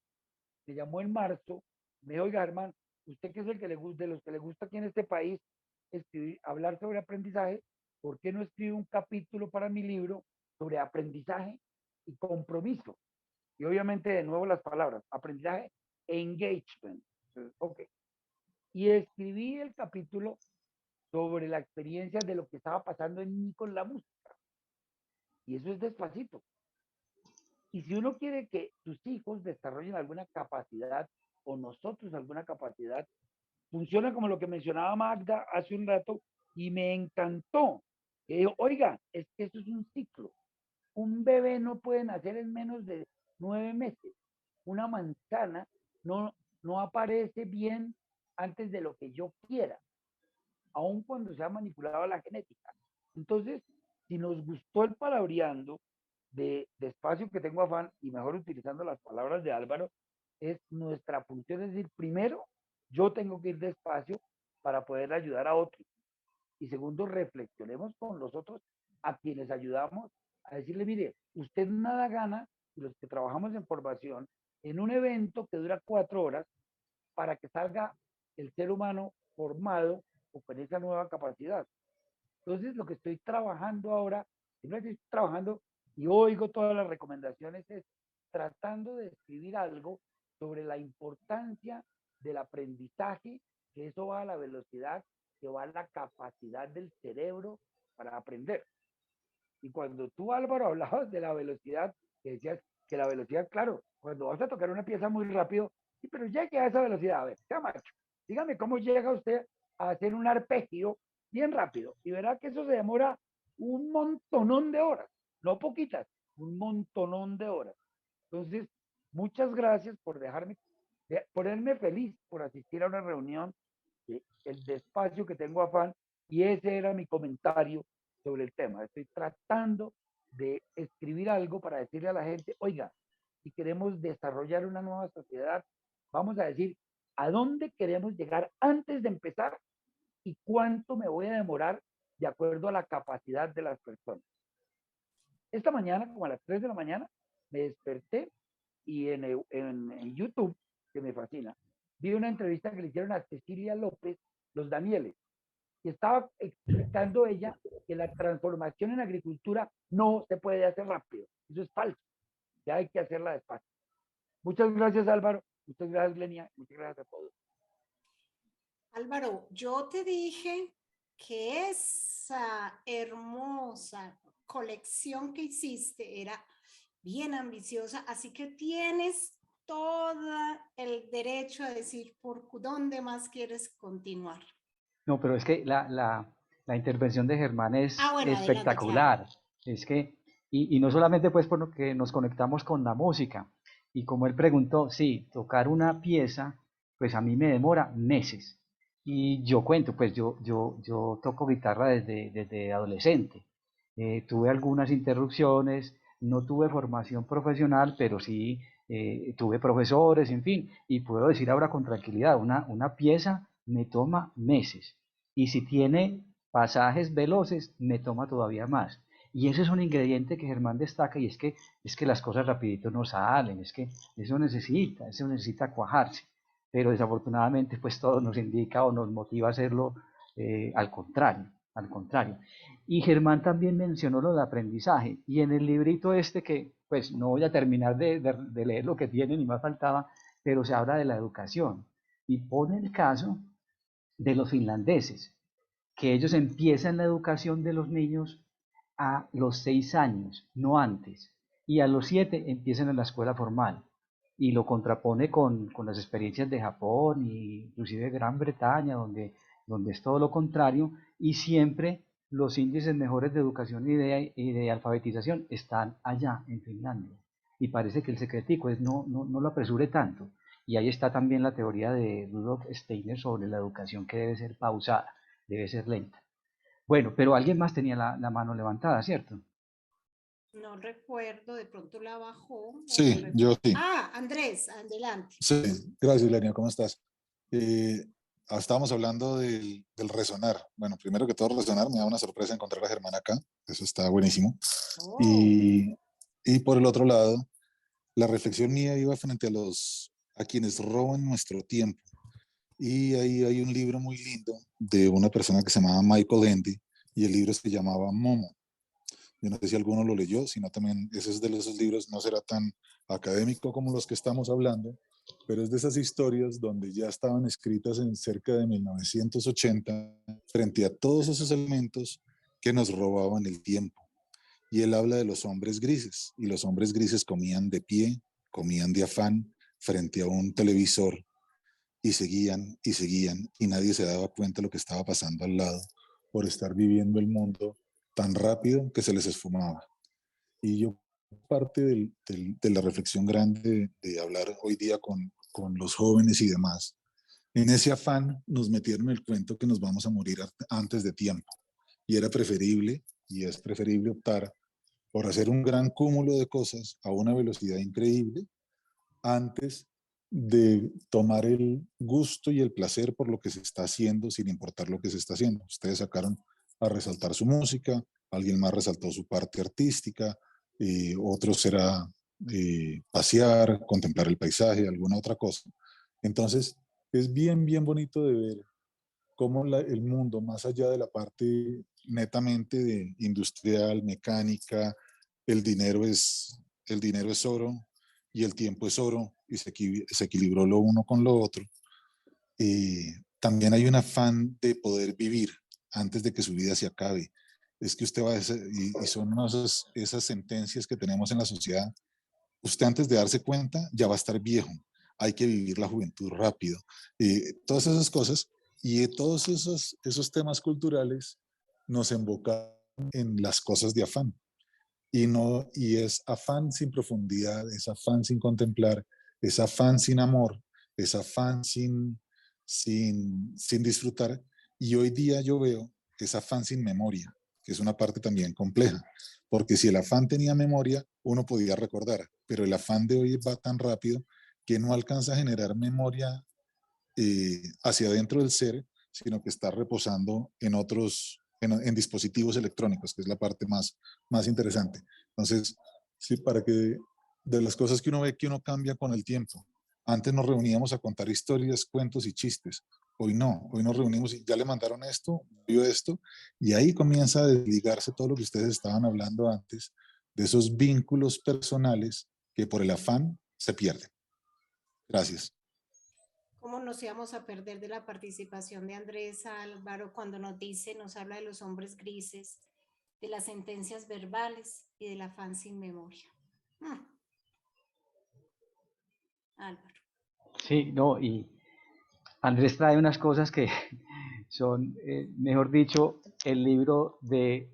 me llamó en marzo, me dijo, oiga, Germán, usted que es el que le gusta, de los que le gusta aquí en este país, hablar sobre aprendizaje, ¿por qué no escribe un capítulo para mi libro sobre aprendizaje y compromiso? Y obviamente, de nuevo, las palabras, aprendizaje e engagement. Ok. Y escribí el capítulo sobre la experiencia de lo que estaba pasando en mí con la música. Y eso es despacito. Y si uno quiere que sus hijos desarrollen alguna capacidad o nosotros alguna capacidad, funciona como lo que mencionaba Magda hace un rato y me encantó. Oiga, es que eso es un ciclo. Un bebé no puede nacer en menos de 9 meses. Una manzana no aparece bien antes de lo que yo quiera, aun cuando se ha manipulado la genética. Entonces, si nos gustó el palabreando de espacio que tengo afán, y mejor utilizando las palabras de Álvaro, es nuestra función, es decir, primero, yo tengo que ir despacio para poder ayudar a otros. Y segundo, reflexionemos con los otros a quienes ayudamos a decirle, mire, usted nada gana, y los que trabajamos en formación, en un evento que dura 4 horas para que salga el ser humano formado o con esa nueva capacidad. Entonces, lo que estoy trabajando ahora, siempre estoy trabajando y oigo todas las recomendaciones, es tratando de escribir algo sobre la importancia del aprendizaje, que eso va a la velocidad, que va a la capacidad del cerebro para aprender. Y cuando tú, Álvaro, hablabas de la velocidad, que decías que la velocidad, claro, cuando vas a tocar una pieza muy rápido, sí, pero llegue a esa velocidad. A ver, sea macho, dígame cómo llega usted a hacer un arpegio bien rápido. Y verá que eso se demora un montonón de horas, no poquitas, un montonón de horas. Entonces, muchas gracias por ponerme feliz por asistir a una reunión, el despacio que tengo afán, y ese era mi comentario sobre el tema. Estoy tratando de escribir algo para decirle a la gente, oiga, si queremos desarrollar una nueva sociedad, vamos a decir a dónde queremos llegar antes de empezar y cuánto me voy a demorar de acuerdo a la capacidad de las personas. Esta mañana, como a las 3 de la mañana, me desperté y en YouTube, que me fascina, vi una entrevista que le hicieron a Cecilia López, los Danieles, y estaba explicando ella que la transformación en agricultura no se puede hacer rápido. Eso es falso. Ya hay que hacerla despacio. Muchas gracias, Álvaro. Muchas gracias, Lenia. Muchas gracias a todos. Álvaro, yo te dije que esa hermosa colección que hiciste era bien ambiciosa, así que tienes todo el derecho a decir por dónde más quieres continuar. No, pero es que la intervención de Germán es Bueno, adelante, claro. espectacular. Es que, y no solamente pues porque nos conectamos con la música, y como él preguntó, sí, tocar una pieza, pues a mí me demora meses. Y yo cuento, pues yo toco guitarra desde adolescente. Tuve algunas interrupciones, no tuve formación profesional, pero sí tuve profesores, en fin, y puedo decir ahora con tranquilidad, una pieza me toma meses. Y si tiene pasajes veloces, me toma todavía más. Y ese es un ingrediente que Germán destaca, y es que las cosas rapidito no salen, es que eso necesita cuajarse. Pero desafortunadamente pues todo nos indica o nos motiva a hacerlo al contrario, al contrario. Y Germán también mencionó lo del aprendizaje, y en el librito este que pues no voy a terminar de leer lo que tiene, ni más faltaba, pero se habla de la educación y pone el caso de los finlandeses, que ellos empiezan la educación de los niños a los 6 años, no antes, y a los 7 empiezan en la escuela formal, y lo contrapone con las experiencias de Japón e inclusive de Gran Bretaña, donde es todo lo contrario, y siempre los índices mejores de educación y de alfabetización están allá en Finlandia. Y parece que el secretico es no lo apresure tanto. Y ahí está también la teoría de Rudolf Steiner sobre la educación, que debe ser pausada, debe ser lenta. Bueno, pero alguien más tenía la mano levantada, ¿cierto? No recuerdo, de pronto la bajó. Sí, yo sí. Ah, Andrés, adelante. Sí, gracias, Lenia, ¿cómo estás? Estábamos hablando del resonar. Bueno, primero que todo, resonar, me da una sorpresa encontrar a Germán acá, eso está buenísimo. Oh. Y por el otro lado, la reflexión mía iba frente a quienes roban nuestro tiempo. Y ahí hay un libro muy lindo de una persona que se llamaba Michael Ende, y el libro se llamaba Momo. Yo no sé si alguno lo leyó, sino también ese es de esos libros, no será tan académico como los que estamos hablando, pero es de esas historias donde ya estaban escritas en cerca de 1980 frente a todos esos elementos que nos robaban el tiempo. Y él habla de los hombres grises, y los hombres grises comían de pie, comían de afán frente a un televisor, y seguían, y nadie se daba cuenta de lo que estaba pasando al lado por estar viviendo el mundo tan rápido que se les esfumaba. Y yo, parte de la reflexión grande de hablar hoy día con los jóvenes y demás, en ese afán nos metieron el cuento que nos vamos a morir antes de tiempo. Y era preferible, y es preferible optar por hacer un gran cúmulo de cosas a una velocidad increíble antes de tomar el gusto y el placer por lo que se está haciendo sin importar lo que se está haciendo. Ustedes sacaron a resaltar su música, alguien más resaltó su parte artística, otros será pasear, contemplar el paisaje, alguna otra cosa. Entonces, es bien, bien bonito de ver cómo el mundo, más allá de la parte netamente de industrial, mecánica, el dinero es oro y el tiempo es oro y se equilibró lo uno con lo otro. También hay un afán de poder vivir antes de que su vida se acabe. Es que usted va a y son esas sentencias que tenemos en la sociedad. Usted antes de darse cuenta ya va a estar viejo. Hay que vivir la juventud rápido. Todas esas cosas y todos esos temas culturales nos embocan en las cosas de afán. Y es afán sin profundidad, es afán sin contemplar, es afán sin amor, es afán sin disfrutar. Y hoy día yo veo que es afán sin memoria, que es una parte también compleja, porque si el afán tenía memoria, uno podía recordar, pero el afán de hoy va tan rápido que no alcanza a generar memoria hacia adentro del ser, sino que está reposando en dispositivos electrónicos, que es la parte más interesante. Entonces, sí, para que de las cosas que uno ve que uno cambia con el tiempo. Antes nos reuníamos a contar historias, cuentos y chistes. Hoy no, hoy nos reunimos y ya le mandaron esto, vio esto, y ahí comienza a desligarse todo lo que ustedes estaban hablando antes, de esos vínculos personales que por el afán se pierden. Gracias. ¿Cómo nos íbamos a perder de la participación de Andrés Álvaro cuando nos habla de los hombres grises, de las sentencias verbales y del afán sin memoria? Álvaro. Sí, no, y Andrés trae unas cosas que son, mejor dicho, el libro de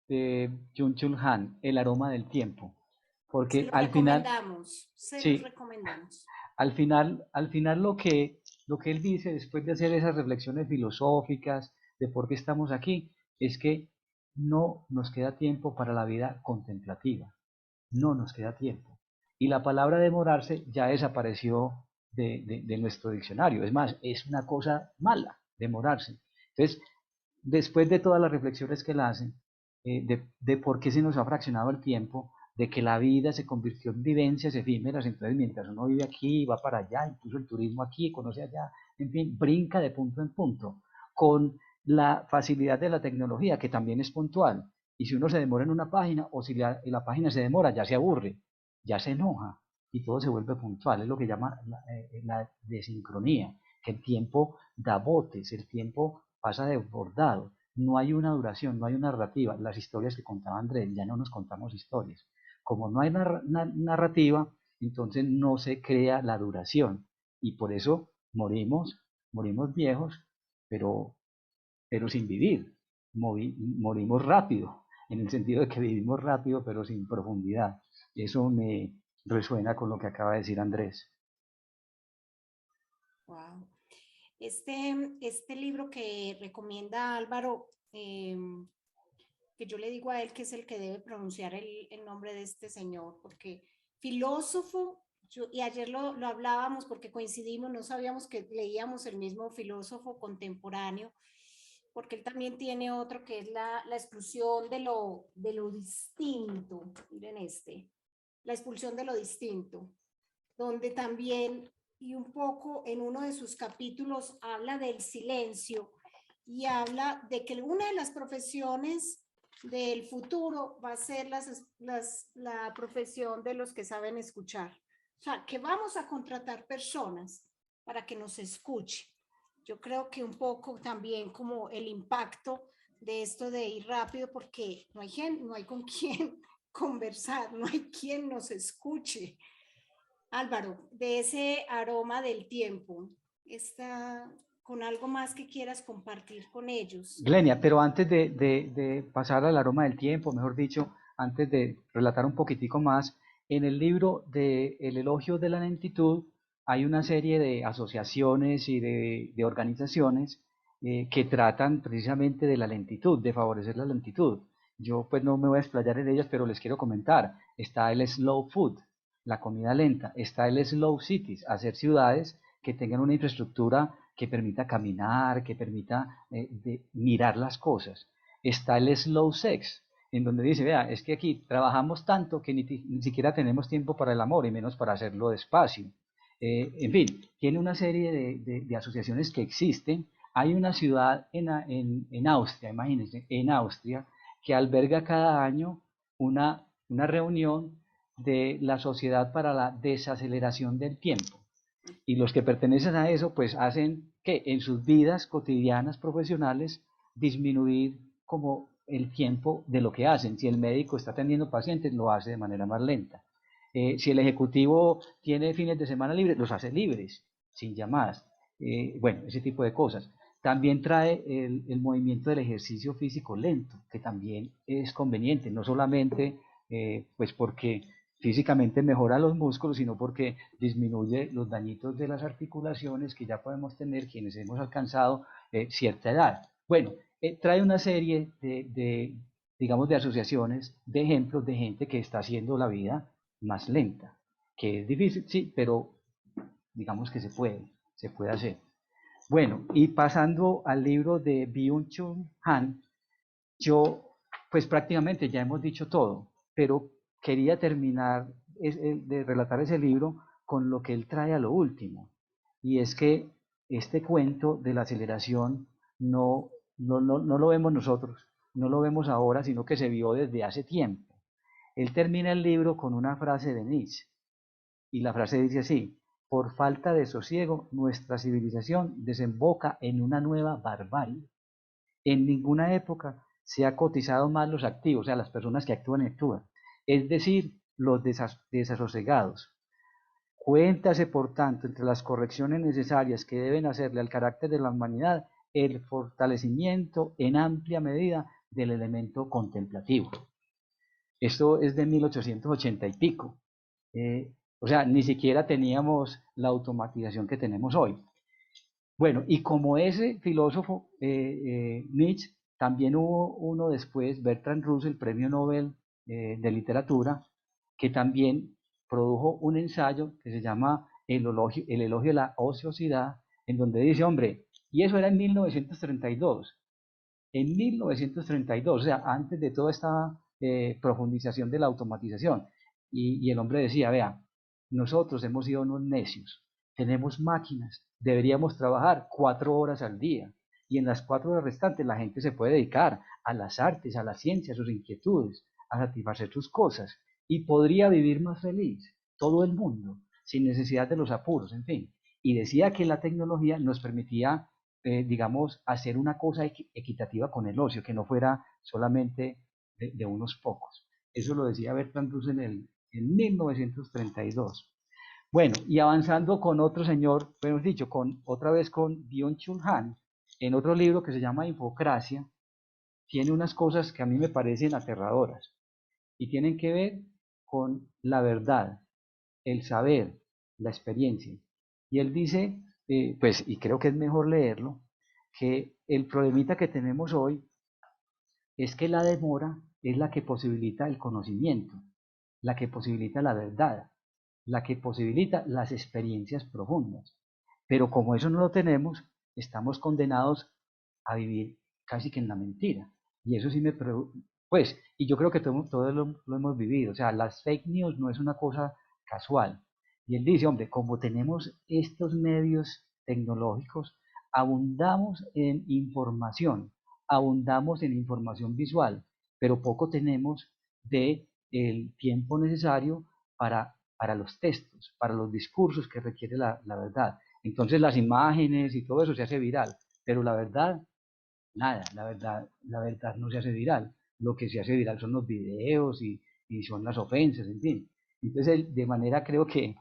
Byung-Chul Han, El aroma del tiempo, Se porque lo al final, recomendamos, se los sí, recomendamos. al final lo que él dice después de hacer esas reflexiones filosóficas de por qué estamos aquí, es que no nos queda tiempo para la vida contemplativa, no nos queda tiempo. Y la palabra demorarse ya desapareció de nuestro diccionario, es más, es una cosa mala, demorarse. Entonces, después de todas las reflexiones que él hace, de por qué se nos ha fraccionado el tiempo, de que la vida se convirtió en vivencias efímeras, entonces mientras uno vive aquí, va para allá, incluso el turismo aquí, conoce allá, en fin, brinca de punto en punto, con la facilidad de la tecnología, que también es puntual, y si uno se demora en una página, o si la página se demora, ya se aburre, ya se enoja, y todo se vuelve puntual, es lo que llama la desincronía, que el tiempo da botes, el tiempo pasa desbordado, no hay una duración, no hay una narrativa. Las historias que contaba Andrés, ya no nos contamos historias. Como no hay narrativa, entonces no se crea la duración y por eso morimos viejos, pero, pero sin vivir. Morimos rápido, en el sentido de que vivimos rápido, pero sin profundidad. Eso me resuena con lo que acaba de decir Andrés. Wow. Este libro que recomienda Álvaro que yo le digo a él que es el que debe pronunciar el nombre de este señor, porque filósofo, y ayer lo hablábamos porque coincidimos, no sabíamos que leíamos el mismo filósofo contemporáneo, porque él también tiene otro que es la exclusión de lo distinto, miren la expulsión de lo distinto, donde también, y un poco en uno de sus capítulos, habla del silencio y habla de que una de las profesiones del futuro va a ser la profesión de los que saben escuchar. O sea, que vamos a contratar personas para que nos escuchen. Yo creo que un poco también como el impacto de esto de ir rápido, porque no hay con quién conversar, no hay quien nos escuche. Álvaro, de ese aroma del tiempo, está con algo más que quieras compartir con ellos. Glenia, pero antes de pasar al aroma del tiempo, mejor dicho, antes de relatar un poquitico más, en el libro de El elogio de la lentitud hay una serie de asociaciones y de organizaciones que tratan precisamente de la lentitud, de favorecer la lentitud. Yo pues no me voy a explayar en ellas, pero les quiero comentar. Está el slow food, la comida lenta. Está el slow cities, hacer ciudades que tengan una infraestructura que permita caminar, que permita mirar las cosas. Está el slow sex, en donde dice, vea, es que aquí trabajamos tanto que ni siquiera tenemos tiempo para el amor y menos para hacerlo despacio. En fin, tiene una serie de asociaciones que existen. Hay una ciudad en Austria, imagínense, en Austria, que alberga cada año una reunión de la Sociedad para la Desaceleración del Tiempo. Y los que pertenecen a eso, pues hacen que en sus vidas cotidianas profesionales disminuir como el tiempo de lo que hacen. Si el médico está atendiendo pacientes, lo hace de manera más lenta. Si el ejecutivo tiene fines de semana libres, los hace libres, sin llamadas. Bueno, ese tipo de cosas. También trae el movimiento del ejercicio físico lento, que también es conveniente, no solamente pues porque físicamente mejora los músculos, sino porque disminuye los dañitos de las articulaciones que ya podemos tener quienes hemos alcanzado cierta edad. Bueno, trae una serie digamos, de asociaciones, de ejemplos de gente que está haciendo la vida más lenta, que es difícil, sí, pero digamos que se puede hacer. Bueno, y pasando al libro de Byung-Chul Han, yo, pues prácticamente ya hemos dicho todo, pero quería terminar de relatar ese libro con lo que él trae a lo último, y es que este cuento de la aceleración no lo vemos nosotros, no lo vemos ahora, sino que se vio desde hace tiempo. Él termina el libro con una frase de Nietzsche, y la frase dice así: por falta de sosiego, nuestra civilización desemboca en una nueva barbarie. En ninguna época se ha cotizado más los activos, o sea, las personas que actúan, es decir, los desasosegados. Cuéntase, por tanto, entre las correcciones necesarias que deben hacerle al carácter de la humanidad el fortalecimiento en amplia medida del elemento contemplativo. Esto es de 1880 y pico. O sea, ni siquiera teníamos la automatización que tenemos hoy. Bueno, y como ese filósofo Nietzsche, también hubo uno después, Bertrand Russell, premio Nobel de literatura, que también produjo un ensayo que se llama el elogio de la ociosidad, en donde dice, hombre, y eso era en 1932, en 1932, o sea, antes de toda esta profundización de la automatización. Y el hombre decía, vea, nosotros hemos sido unos necios, tenemos máquinas, deberíamos trabajar 4 horas al día, y en las 4 horas restantes la gente se puede dedicar a las artes, a la ciencia, a sus inquietudes, a satisfacer sus cosas, y podría vivir más feliz, todo el mundo, sin necesidad de los apuros, en fin. Y decía que la tecnología nos permitía digamos, hacer una cosa equitativa con el ocio, que no fuera solamente de unos pocos. Eso lo decía Bertrand Russell en 1932. Bueno, y avanzando con otro señor, hemos dicho, otra vez con Byung-Chul Han, en otro libro que se llama Infocracia, tiene unas cosas que a mí me parecen aterradoras y tienen que ver con la verdad, el saber, la experiencia. Y él dice, pues, y creo que es mejor leerlo, que el problemita que tenemos hoy es que la demora es la que posibilita el conocimiento, la que posibilita la verdad, la que posibilita las experiencias profundas. Pero como eso no lo tenemos, estamos condenados a vivir casi que en la mentira. Y eso sí me pues, y yo creo que todos lo hemos vivido. O sea, las fake news no es una cosa casual. Y él dice, hombre, como tenemos estos medios tecnológicos, abundamos en información visual, pero poco tenemos de el tiempo necesario para los textos, para los discursos que requiere la verdad. Entonces las imágenes y todo eso se hace viral, pero la verdad, nada, la verdad no se hace viral. Lo que se hace viral son los videos y son las ofensas, en fin. Entonces, él, de manera creo que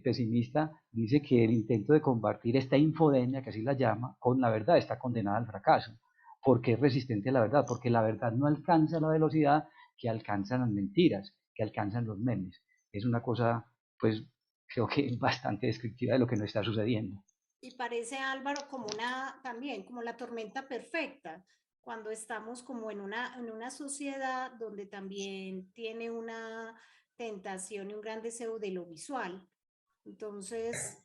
pesimista, dice que el intento de combatir esta infodemia, que así la llama, con la verdad está condenada al fracaso, porque es resistente a la verdad, porque la verdad no alcanza la velocidad que alcanzan las mentiras, que alcanzan los memes. Es una cosa, pues, creo que bastante descriptiva de lo que nos está sucediendo. Y parece, Álvaro, como también como la tormenta perfecta, cuando estamos como en una sociedad donde también tiene una tentación y un gran deseo de lo visual. Entonces,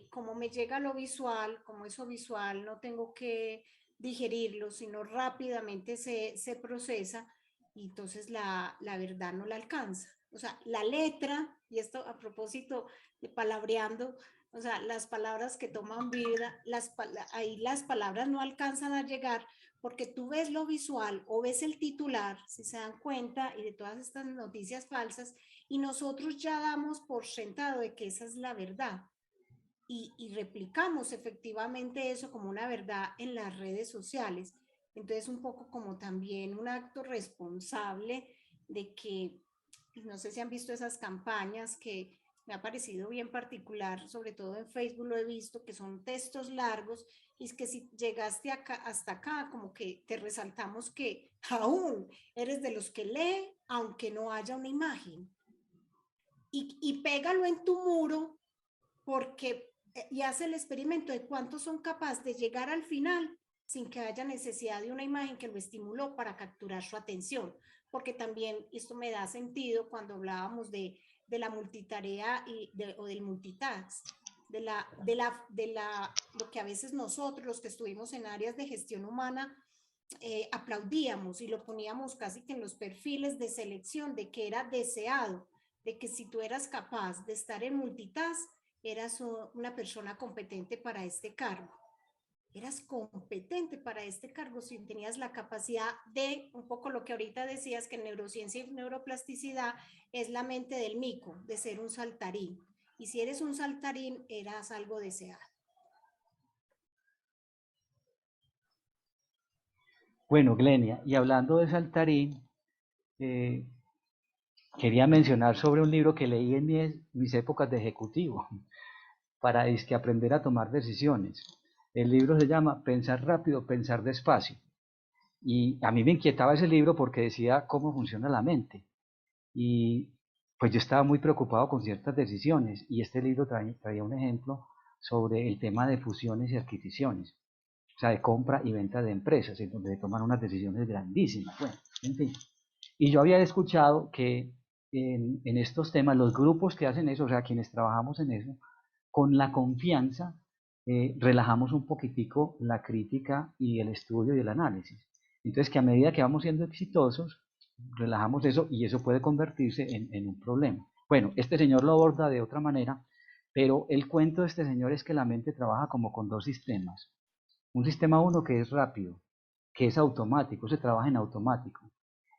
como me llega lo visual, como eso visual no tengo que digerirlo, sino rápidamente se procesa, y entonces la verdad no la alcanza. O sea, la letra, y esto a propósito de palabreando, o sea, las palabras que toman vida, ahí las palabras no alcanzan a llegar, porque tú ves lo visual o ves el titular, si se dan cuenta, y de todas estas noticias falsas, y nosotros ya damos por sentado de que esa es la verdad. Y replicamos efectivamente eso como una verdad en las redes sociales. Entonces, un poco como también un acto responsable de que, no sé si han visto esas campañas que me ha parecido bien particular, sobre todo en Facebook lo he visto, que son textos largos, y es que si llegaste acá, hasta acá, como que te resaltamos que aún eres de los que lee, aunque no haya una imagen. Y pégalo en tu muro, porque y hace el experimento de cuántos son capaces de llegar al final sin que haya necesidad de una imagen que lo estimuló para capturar su atención, porque también esto me da sentido cuando hablábamos de la multitarea o del multitask, lo que a veces nosotros, los que estuvimos en áreas de gestión humana, aplaudíamos y lo poníamos casi que en los perfiles de selección de que era deseado, de que si tú eras capaz de estar en multitask, eras una persona competente para este cargo. Eras competente para este cargo si tenías la capacidad de, un poco lo que ahorita decías, que en neurociencia y neuroplasticidad es la mente del mico, de ser un saltarín. Y si eres un saltarín, eras algo deseado. Bueno, Glenia, y hablando de saltarín, quería mencionar sobre un libro que leí en mis épocas de ejecutivo, para aprender a tomar decisiones. El libro se llama Pensar rápido, pensar despacio. Y a mí me inquietaba ese libro porque decía cómo funciona la mente. Y pues yo estaba muy preocupado con ciertas decisiones, y este libro traía un ejemplo sobre el tema de fusiones y adquisiciones, o sea, de compra y venta de empresas, en donde se toman unas decisiones grandísimas. Bueno, en fin. Y yo había escuchado que en estos temas, los grupos que hacen eso, o sea, quienes trabajamos en eso, con la confianza, relajamos un poquitico la crítica y el estudio y el análisis. Entonces, que a medida que vamos siendo exitosos, relajamos eso, y eso puede convertirse en un problema. Bueno, este señor lo aborda de otra manera, pero el cuento de este señor es que la mente trabaja como con dos sistemas. Un sistema uno que es rápido, que es automático, se trabaja en automático,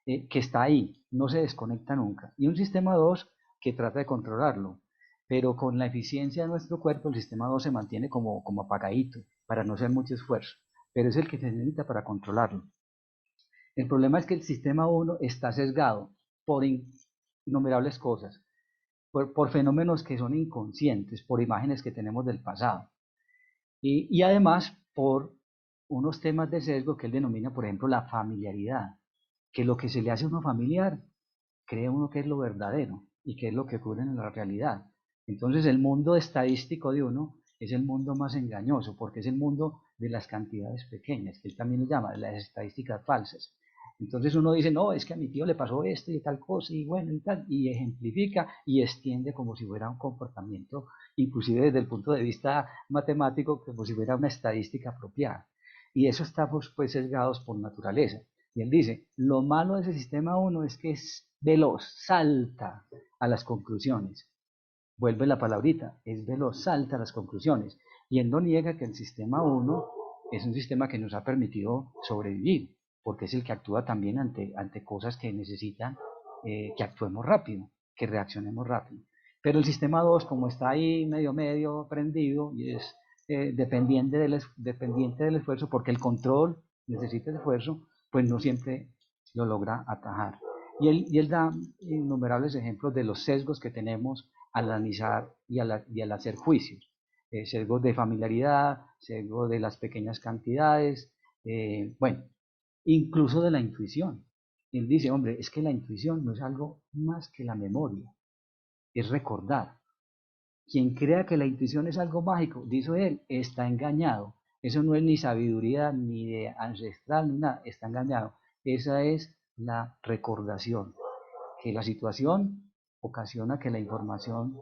que está ahí, no se desconecta nunca. Y un sistema 2 que trata de controlarlo, pero con la eficiencia de nuestro cuerpo, el sistema 2 se mantiene como apagadito, para no hacer mucho esfuerzo, pero es el que se necesita para controlarlo. El problema es que el sistema 1 está sesgado por innumerables cosas, por fenómenos que son inconscientes, por imágenes que tenemos del pasado, y además por unos temas de sesgo que él denomina, por ejemplo, la familiaridad, que lo que se le hace a uno familiar, cree uno que es lo verdadero y que es lo que ocurre en la realidad. Entonces el mundo estadístico de uno es el mundo más engañoso, porque es el mundo de las cantidades pequeñas, que él también lo llama las estadísticas falsas. Entonces uno dice, no, es que a mi tío le pasó esto y tal cosa, y bueno, y tal, y ejemplifica y extiende como si fuera un comportamiento, inclusive desde el punto de vista matemático, como si fuera una estadística apropiada. Y eso estamos pues sesgados por naturaleza. Y él dice, lo malo de ese sistema 1 es que es veloz, salta a las conclusiones. Vuelve la palabrita, es veloz, salta a las conclusiones. Y él no niega que el sistema 1 es un sistema que nos ha permitido sobrevivir, porque es el que actúa también ante cosas que necesitan que actuemos rápido, que reaccionemos rápido. Pero el sistema 2, como está ahí medio prendido y es dependiente del esfuerzo, porque el control necesita esfuerzo, pues no siempre lo logra atajar. Y él da innumerables ejemplos de los sesgos que tenemos al analizar y al hacer juicios. Sesgos de familiaridad, sesgos de las pequeñas cantidades, bueno, incluso de la intuición. Él dice, hombre, es que la intuición no es algo más que la memoria, es recordar. Quien crea que la intuición es algo mágico, dice él, está engañado. Eso no es ni sabiduría, ni de ancestral, ni nada, está engañado. Esa es la recordación, que la situación ocasiona que la información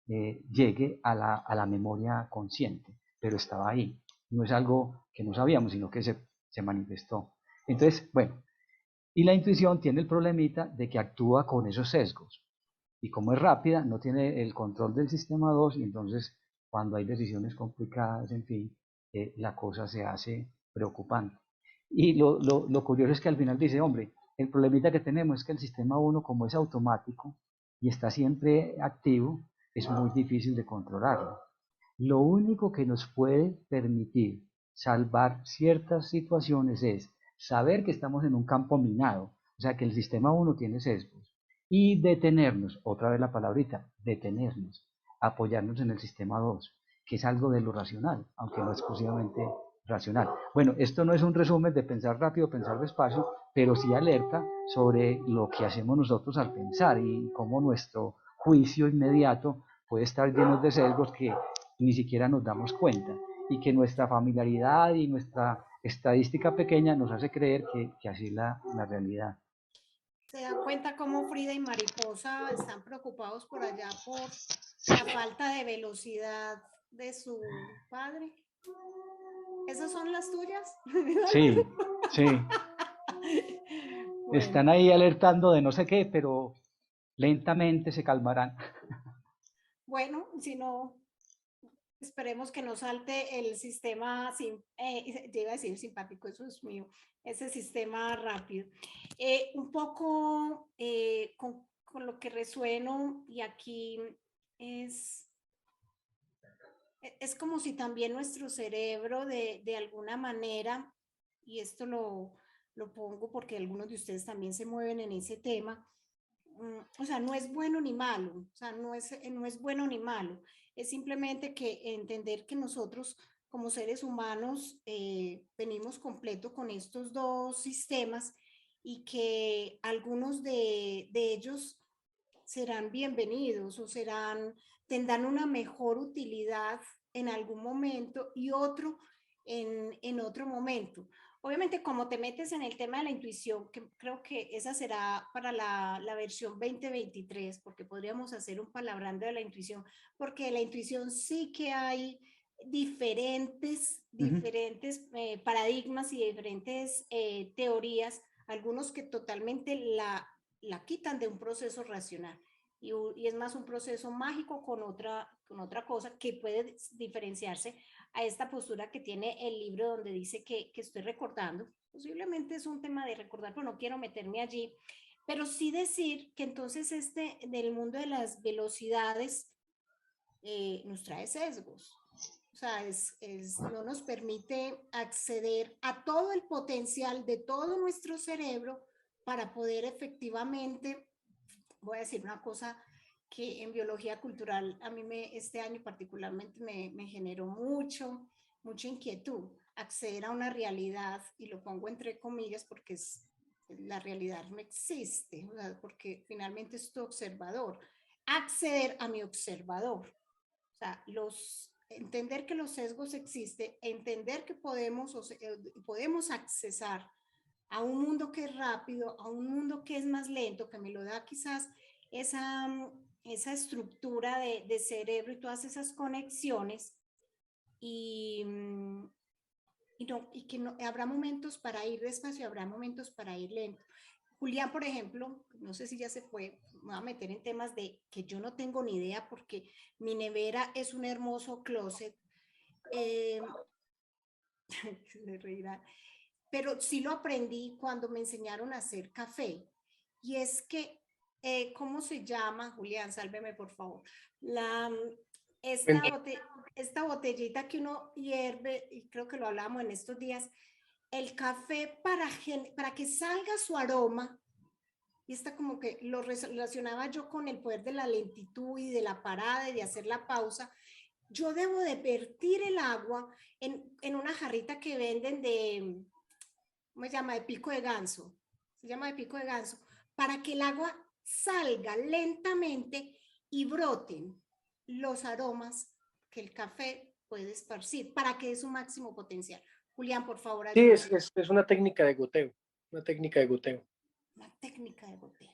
llegue a la memoria consciente, pero estaba ahí. No es algo que no sabíamos, sino que se manifestó. Entonces, bueno, y la intuición tiene el problemita de que actúa con esos sesgos. Y como es rápida, no tiene el control del sistema 2 y entonces cuando hay decisiones complicadas, en fin, la cosa se hace preocupante. Y lo curioso es que al final dice, hombre, el problemita que tenemos es que el sistema 1, como es automático y está siempre activo, es muy difícil de controlarlo. Lo único que nos puede permitir salvar ciertas situaciones es saber que estamos en un campo minado, o sea que el sistema 1 tiene sesgos, y detenernos, otra vez la palabrita, detenernos, apoyarnos en el sistema 2, que es algo de lo racional, aunque no exclusivamente racional. Bueno, esto no es un resumen de pensar rápido, pensar despacio, pero sí alerta sobre lo que hacemos nosotros al pensar y cómo nuestro juicio inmediato puede estar lleno de sesgos que ni siquiera nos damos cuenta y que nuestra familiaridad y nuestra estadística pequeña nos hace creer que así es la realidad. ¿Se da cuenta cómo Frida y Mariposa están preocupados por allá por la falta de velocidad de su padre? ¿Esas son las tuyas? Sí, sí. Bueno, Están ahí alertando de no sé qué, pero lentamente se calmarán. bueno, si no, esperemos que no salte el sistema, te iba a decir simpático, eso es mío, ese sistema rápido. Un poco con lo que resueno y aquí es, es como si también nuestro cerebro de alguna manera, y esto lo pongo porque algunos de ustedes también se mueven en ese tema, o sea, no es bueno ni malo, o sea, no es bueno ni malo, es simplemente que entender que nosotros como seres humanos venimos completo con estos dos sistemas y que algunos de ellos serán bienvenidos o tendrán una mejor utilidad en algún momento y otro en otro momento. Obviamente, como te metes en el tema de la intuición, que creo que esa será para la versión 2023, porque podríamos hacer un palabrando de la intuición, porque la intuición sí que hay diferentes paradigmas y diferentes teorías, algunos que totalmente la quitan de un proceso racional y es más un proceso mágico con otra cosa que puede diferenciarse a esta postura que tiene el libro donde dice que estoy recordando. Posiblemente es un tema de recordar, pero no quiero meterme allí. Pero sí decir que entonces del mundo de las velocidades nos trae sesgos. O sea, no nos permite acceder a todo el potencial de todo nuestro cerebro para poder efectivamente, voy a decir una cosa que en biología cultural a mí este año particularmente me generó mucha inquietud, acceder a una realidad, y lo pongo entre comillas porque la realidad no existe, o sea, porque finalmente es tu observador, acceder a mi observador. O sea, entender que los sesgos existen, entender que podemos accesar a un mundo que es rápido, a un mundo que es más lento, que me lo da quizás esa estructura de cerebro y todas esas conexiones, y que no, habrá momentos para ir despacio, habrá momentos para ir lento. Julián, por ejemplo, no sé si ya se fue, me voy a meter en temas de que yo no tengo ni idea porque mi nevera es un hermoso closet. Se reirá. Pero sí lo aprendí cuando me enseñaron a hacer café. Y es que, ¿cómo se llama? Julián, sálveme por favor. Esta botellita que uno hierve, y creo que lo hablamos en estos días, el café para que salga su aroma, y está como que lo relacionaba yo con el poder de la lentitud y de la parada y de hacer la pausa. Yo debo de vertir el agua en una jarrita que venden de, ¿cómo se llama? De pico de ganso. Se llama de pico de ganso. Para que el agua salga lentamente y broten los aromas que el café puede esparcir para que dé su máximo potencial. Julián, por favor, Sí, ayúdame. es una técnica de goteo, una técnica de goteo. Una técnica de goteo.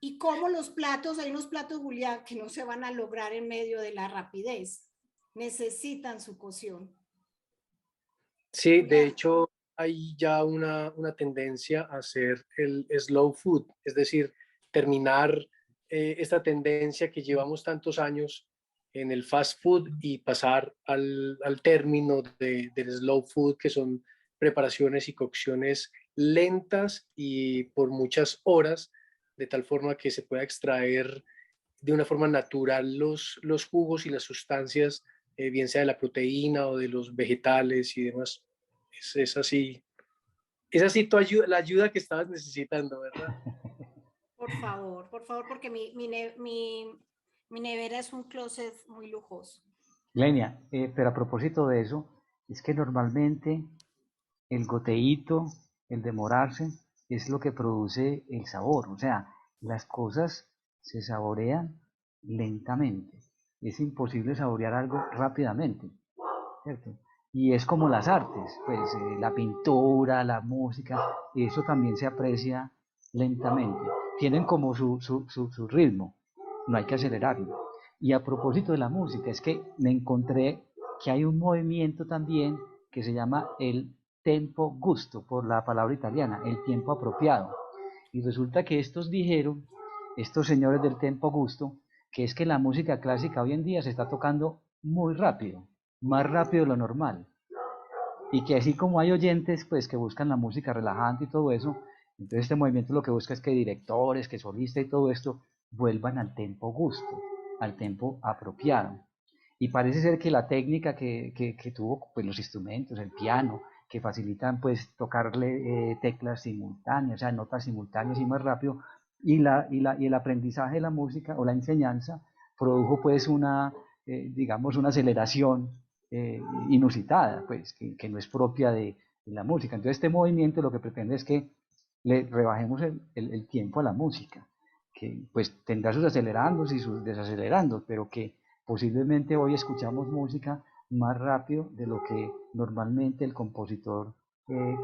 Y como los platos, hay unos platos, Julián, que no se van a lograr en medio de la rapidez. Necesitan su cocción. Sí, Julián. de hecho hay ya una tendencia a hacer el slow food, es decir, terminar esta tendencia que llevamos tantos años en el fast food y pasar al término del slow food, que son preparaciones y cocciones lentas y por muchas horas, de tal forma que se pueda extraer de una forma natural los jugos y las sustancias, bien sea de la proteína o de los vegetales y demás. Es así la ayuda que estabas necesitando, ¿verdad? Por favor, porque mi nevera es un closet muy lujoso. Glenia, pero a propósito de eso, es que normalmente el goteíto, el demorarse, es lo que produce el sabor. O sea, las cosas se saborean lentamente. Es imposible saborear algo rápidamente, ¿cierto? Y es como las artes, pues la pintura, la música, eso también se aprecia lentamente. Tienen como su ritmo, no hay que acelerarlo. Y a propósito de la música, es que me encontré que hay un movimiento también que se llama el tempo gusto, por la palabra italiana, el tiempo apropiado. Y resulta que estos señores del tempo gusto, que es que la música clásica hoy en día se está tocando muy rápido, más rápido de lo normal. Y que así como hay oyentes pues que buscan la música relajante y todo eso, entonces este movimiento lo que busca es que directores, que solistas y todo esto vuelvan al tempo gusto, al tempo apropiado. Y parece ser que la técnica que tuvo pues, los instrumentos, el piano, que facilitan pues tocarle teclas simultáneas, o sea, notas simultáneas y más rápido, y el aprendizaje de la música o la enseñanza produjo pues digamos, una aceleración inusitada, pues, que no es propia de la música. Entonces este movimiento lo que pretende es que le rebajemos el tiempo a la música, que pues tendrá sus acelerandos y sus desacelerandos, pero que posiblemente hoy escuchamos música más rápido de lo que normalmente el compositor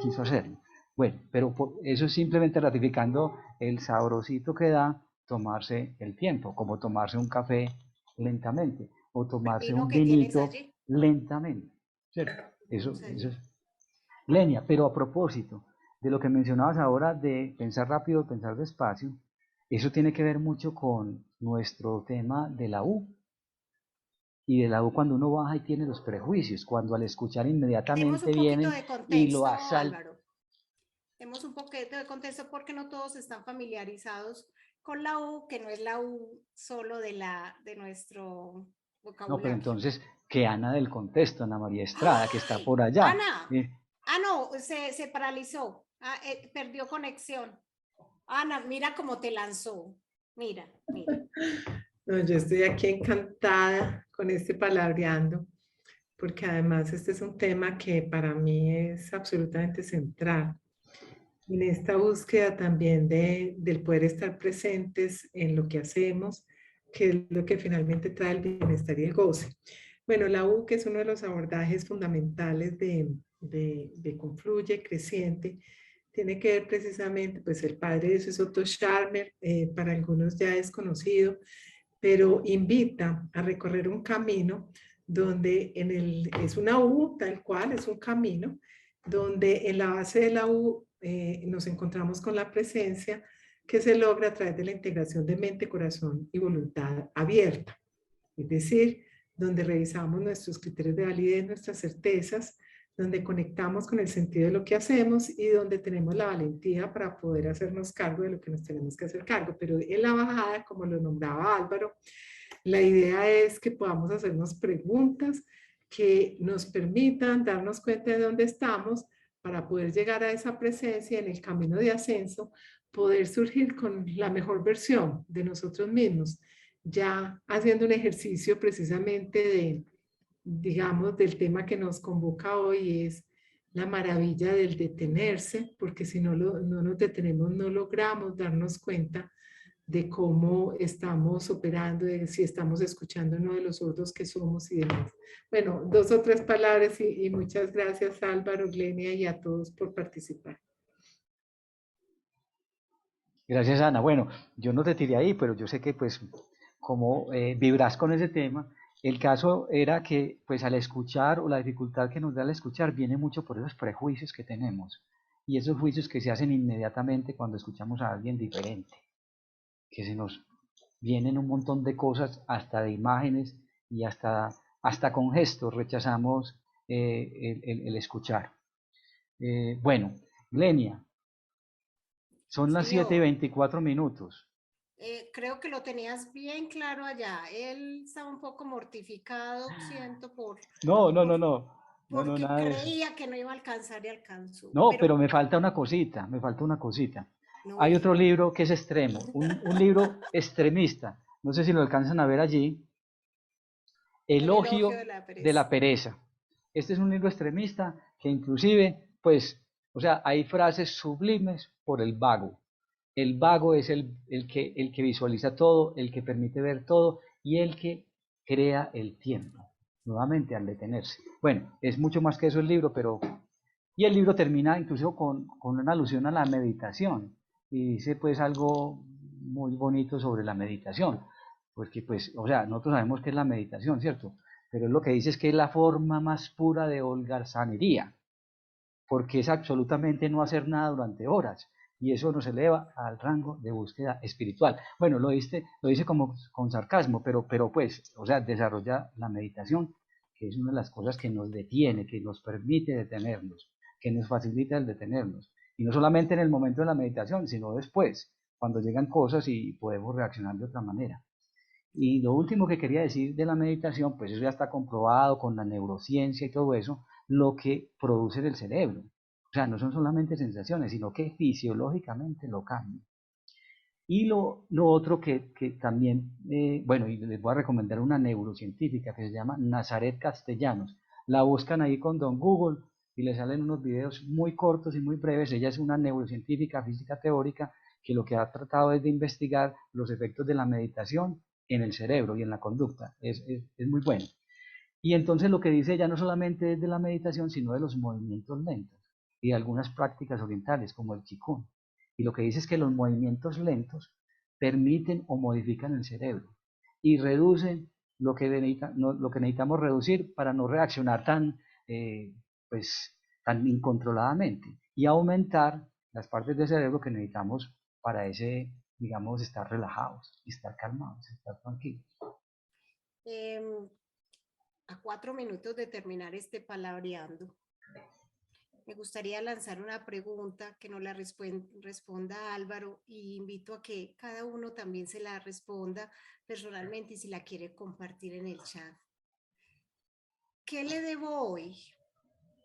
quiso hacerlo. Bueno, pero eso es simplemente ratificando el sabrosito que da tomarse el tiempo, como tomarse un café lentamente o tomarse un que tienes vinito allí. lentamente, ¿cierto? Eso es Lenia, pero a propósito de lo que mencionabas ahora de pensar rápido, pensar despacio, eso tiene que ver mucho con nuestro tema de la U. Y de la U cuando uno baja y tiene los prejuicios, cuando al escuchar Demos inmediatamente un poquito vienen de y lo contexto, asaltan. Álvaro. Demos un poquito de contexto porque no todos están familiarizados con la U, que no es la U solo de nuestro No, pero vocabulario. entonces, que Ana del contexto, Ana María Estrada, que está por allá. Ana, no, se paralizó, perdió conexión. Ana, mira cómo te lanzó. Mira. No, yo estoy aquí encantada con este palabreando, porque además este es un tema que para mí es absolutamente central. En esta búsqueda también del poder estar presentes en lo que hacemos, que es lo que finalmente trae el bienestar y el goce. Bueno, la U, que es uno de los abordajes fundamentales de Confluye Creciente, tiene que ver precisamente, pues el padre de eso es Otto Scharmer, para algunos ya es conocido, pero invita a recorrer un camino donde es una U, tal cual, es un camino, donde en la base de la U nos encontramos con la presencia que se logra a través de la integración de mente, corazón y voluntad abierta. Es decir, donde revisamos nuestros criterios de validez, nuestras certezas, donde conectamos con el sentido de lo que hacemos y donde tenemos la valentía para poder hacernos cargo de lo que nos tenemos que hacer cargo. Pero en la bajada, como lo nombraba Álvaro, la idea es que podamos hacernos preguntas que nos permitan darnos cuenta de dónde estamos para poder llegar a esa presencia en el camino de ascenso, poder surgir con la mejor versión de nosotros mismos, ya haciendo un ejercicio precisamente de, digamos, del tema que nos convoca hoy, es la maravilla del detenerse, porque si no nos detenemos no logramos darnos cuenta de cómo estamos operando, de si estamos escuchando uno de los sordos que somos y demás. Bueno, 2 o 3 palabras y muchas gracias Álvaro, Glenia y a todos por participar. Gracias, Ana. Bueno, yo no te tiré ahí, pero yo sé que pues como vibras con ese tema, el caso era que pues al escuchar o la dificultad que nos da al escuchar viene mucho por esos prejuicios que tenemos y esos juicios que se hacen inmediatamente cuando escuchamos a alguien diferente, que se nos vienen un montón de cosas, hasta de imágenes y hasta con gestos rechazamos el escuchar. Bueno, Glenia, son las 7:24. Creo que lo tenías bien claro allá. Él estaba un poco mortificado, siento, No, porque nada de eso. creía que no iba a alcanzar y alcanzó. No, pero me falta una cosita, No, Hay otro libro que es extremo, un libro extremista. No sé si lo alcanzan a ver allí. Elogio de la pereza. Este es un libro extremista que inclusive, pues, o sea, hay frases sublimes por el vago. El vago es el que visualiza todo, el que permite ver todo y el que crea el tiempo, nuevamente al detenerse. Bueno, es mucho más que eso el libro, pero... Y el libro termina incluso con una alusión a la meditación y dice pues algo muy bonito sobre la meditación, porque pues, o sea, nosotros sabemos qué es la meditación, ¿cierto? Pero lo que dice es que es la forma más pura de holgazanería, porque es absolutamente no hacer nada durante horas, y eso nos eleva al rango de búsqueda espiritual. Bueno, lo dice como con sarcasmo, pero pues, o sea, desarrolla la meditación, que es una de las cosas que nos detiene, que nos permite detenernos, que nos facilita el detenernos. Y no solamente en el momento de la meditación, sino después, cuando llegan cosas y podemos reaccionar de otra manera. Y lo último que quería decir de la meditación, pues eso ya está comprobado con la neurociencia y todo eso, lo que produce en el cerebro. O sea, no son solamente sensaciones, sino que fisiológicamente lo cambia. Y lo otro que también, bueno, y les voy a recomendar una neurocientífica que se llama Nazaret Castellanos. La buscan ahí con Don Google y le salen unos videos muy cortos y muy breves. Ella es una neurocientífica física teórica que lo que ha tratado es de investigar los efectos de la meditación en el cerebro y en la conducta. Es muy bueno. Y entonces lo que dice ella no solamente es de la meditación, sino de los movimientos lentos y de algunas prácticas orientales como el Qigong. Y lo que dice es que los movimientos lentos permiten o modifican el cerebro y reducen lo que necesitamos reducir para no reaccionar tan incontroladamente y aumentar las partes del cerebro que necesitamos para digamos, estar relajados, estar calmados, estar tranquilos. A 4 minutos de terminar este palabreando, me gustaría lanzar una pregunta que nos la responda Álvaro y invito a que cada uno también se la responda personalmente y si la quiere compartir en el chat. ¿Qué le debo hoy?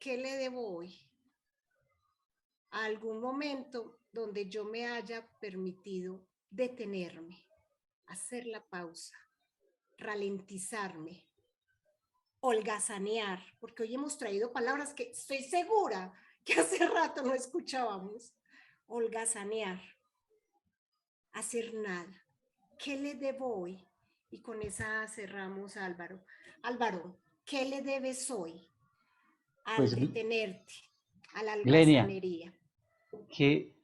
¿Qué le debo hoy? A algún momento donde yo me haya permitido detenerme, hacer la pausa, ralentizarme, holgazanear, porque hoy hemos traído palabras que estoy segura que hace rato no escuchábamos. Holgazanear, hacer nada. ¿Qué le debo hoy? Y con esa cerramos, Álvaro. Álvaro, ¿qué le debes hoy al Pues, detenerte, a la Glenia, holgazanería? que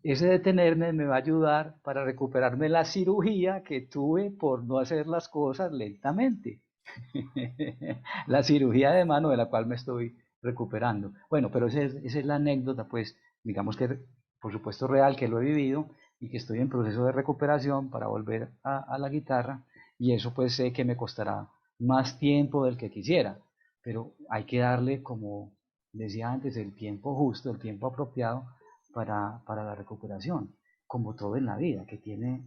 ese detenerme me va a ayudar para recuperarme la cirugía que tuve por no hacer las cosas lentamente. La cirugía de mano de la cual me estoy recuperando. Bueno, pero esa es la anécdota, pues, digamos que por supuesto real, que lo he vivido y que estoy en proceso de recuperación para volver a la guitarra, y eso pues sé que me costará más tiempo del que quisiera, pero hay que darle, como decía antes, el tiempo justo, el tiempo apropiado para la recuperación, como todo en la vida, que tiene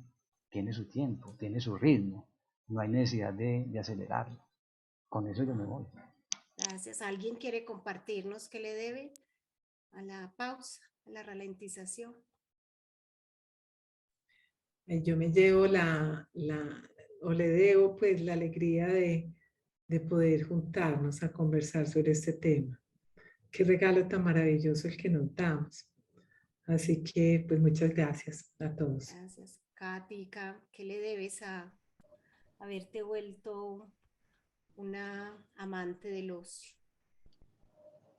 su tiempo, tiene su ritmo, no hay necesidad de acelerarlo. Con eso yo me voy. Gracias. ¿Alguien quiere compartirnos qué le debe a la pausa, a la ralentización? Yo me llevo o le debo pues la alegría de poder juntarnos a conversar sobre este tema. Qué regalo tan maravilloso el que nos damos. Así que pues muchas gracias a todos. Gracias. Katica, ¿qué le debes a haberte vuelto una amante del ocio?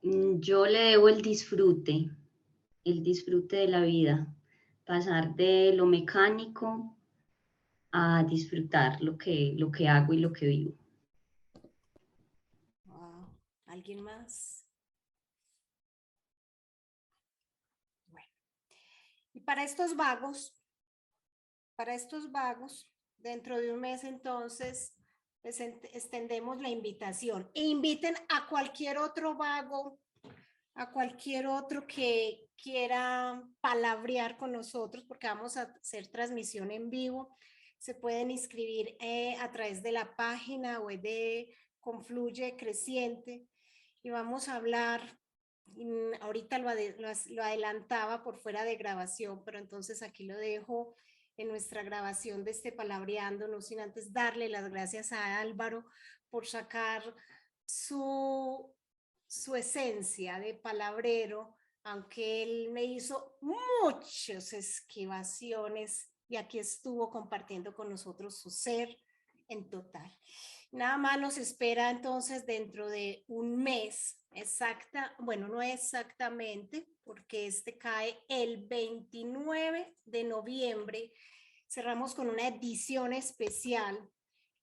Yo le debo el disfrute de la vida, pasar de lo mecánico a disfrutar lo que hago y lo que vivo. Wow. ¿Alguien más? Bueno. Y para estos vagos, dentro de un mes entonces, les extendemos la invitación. E inviten a cualquier otro vago, a cualquier otro que quiera palabrear con nosotros, porque vamos a hacer transmisión en vivo. Se pueden inscribir a través de la página web de Confluye Creciente y vamos a hablar. Ahorita lo adelantaba por fuera de grabación, pero entonces aquí lo dejo en nuestra grabación de este Palabreando, no sin antes darle las gracias a Álvaro por sacar su esencia de palabrero, aunque él me hizo muchas esquivaciones y aquí estuvo compartiendo con nosotros su ser en total. Nada más nos espera entonces dentro de un mes, bueno, no exactamente, porque este cae el 29 de noviembre. Cerramos con una edición especial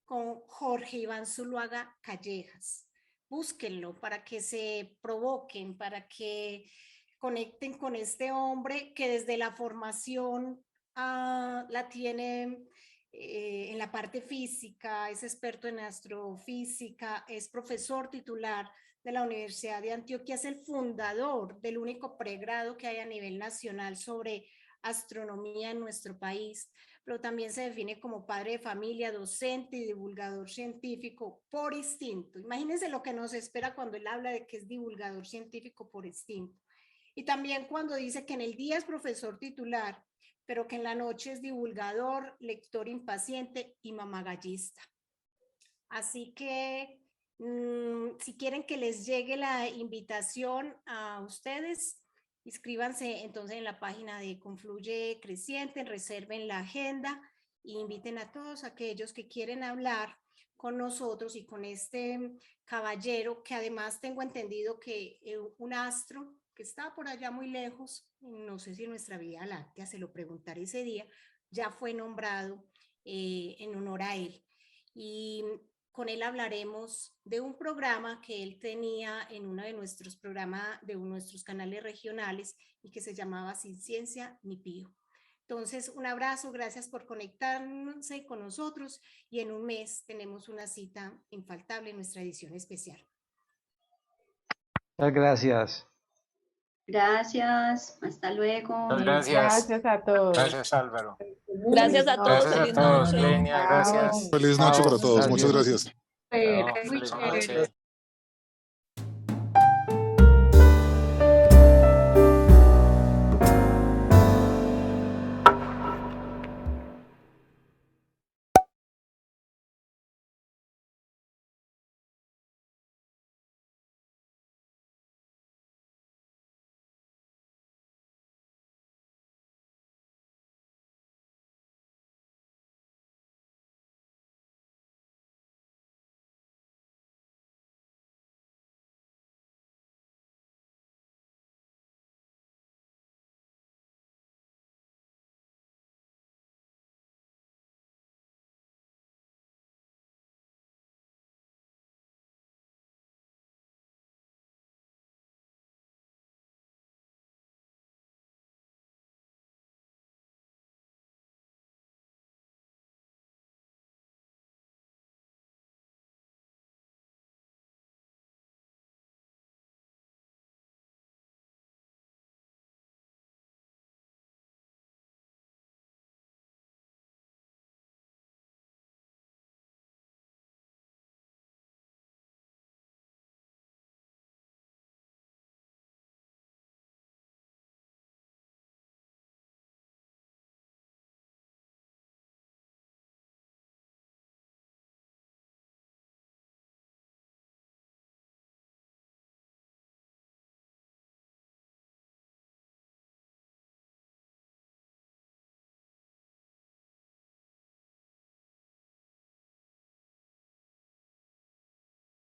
con Jorge Iván Zuluaga Callejas. Búsquenlo para que se provoquen, para que conecten con este hombre que desde la formación la tiene en la parte física, es experto en astrofísica, es profesor titular de la Universidad de Antioquia, es el fundador del único pregrado que hay a nivel nacional sobre astronomía en nuestro país, pero también se define como padre de familia, docente y divulgador científico por instinto. Imagínense lo que nos espera cuando él habla de que es divulgador científico por instinto. Y también cuando dice que en el día es profesor titular, pero que en la noche es divulgador, lector impaciente y mamagallista. Así que si quieren que les llegue la invitación a ustedes, inscríbanse entonces en la página de Confluye Creciente, reserven la agenda e inviten a todos aquellos que quieren hablar con nosotros y con este caballero que además tengo entendido que un astro que está por allá muy lejos, no sé si en nuestra Vía Láctea, se lo preguntaré ese día, ya fue nombrado en honor a él. Y con él hablaremos de un programa que él tenía en uno de nuestros programas, de nuestros canales regionales y que se llamaba Sin Ciencia ni Pío. Entonces, un abrazo, gracias por conectarse con nosotros y en un mes tenemos una cita infaltable en nuestra edición especial. Muchas gracias. Gracias, hasta luego. Muchas gracias. Gracias a todos. Gracias, Álvaro. Gracias a todos. Gracias a todos, Lenia, gracias. Feliz noche para todos. Gracias. Muchas gracias. Chao, feliz noche.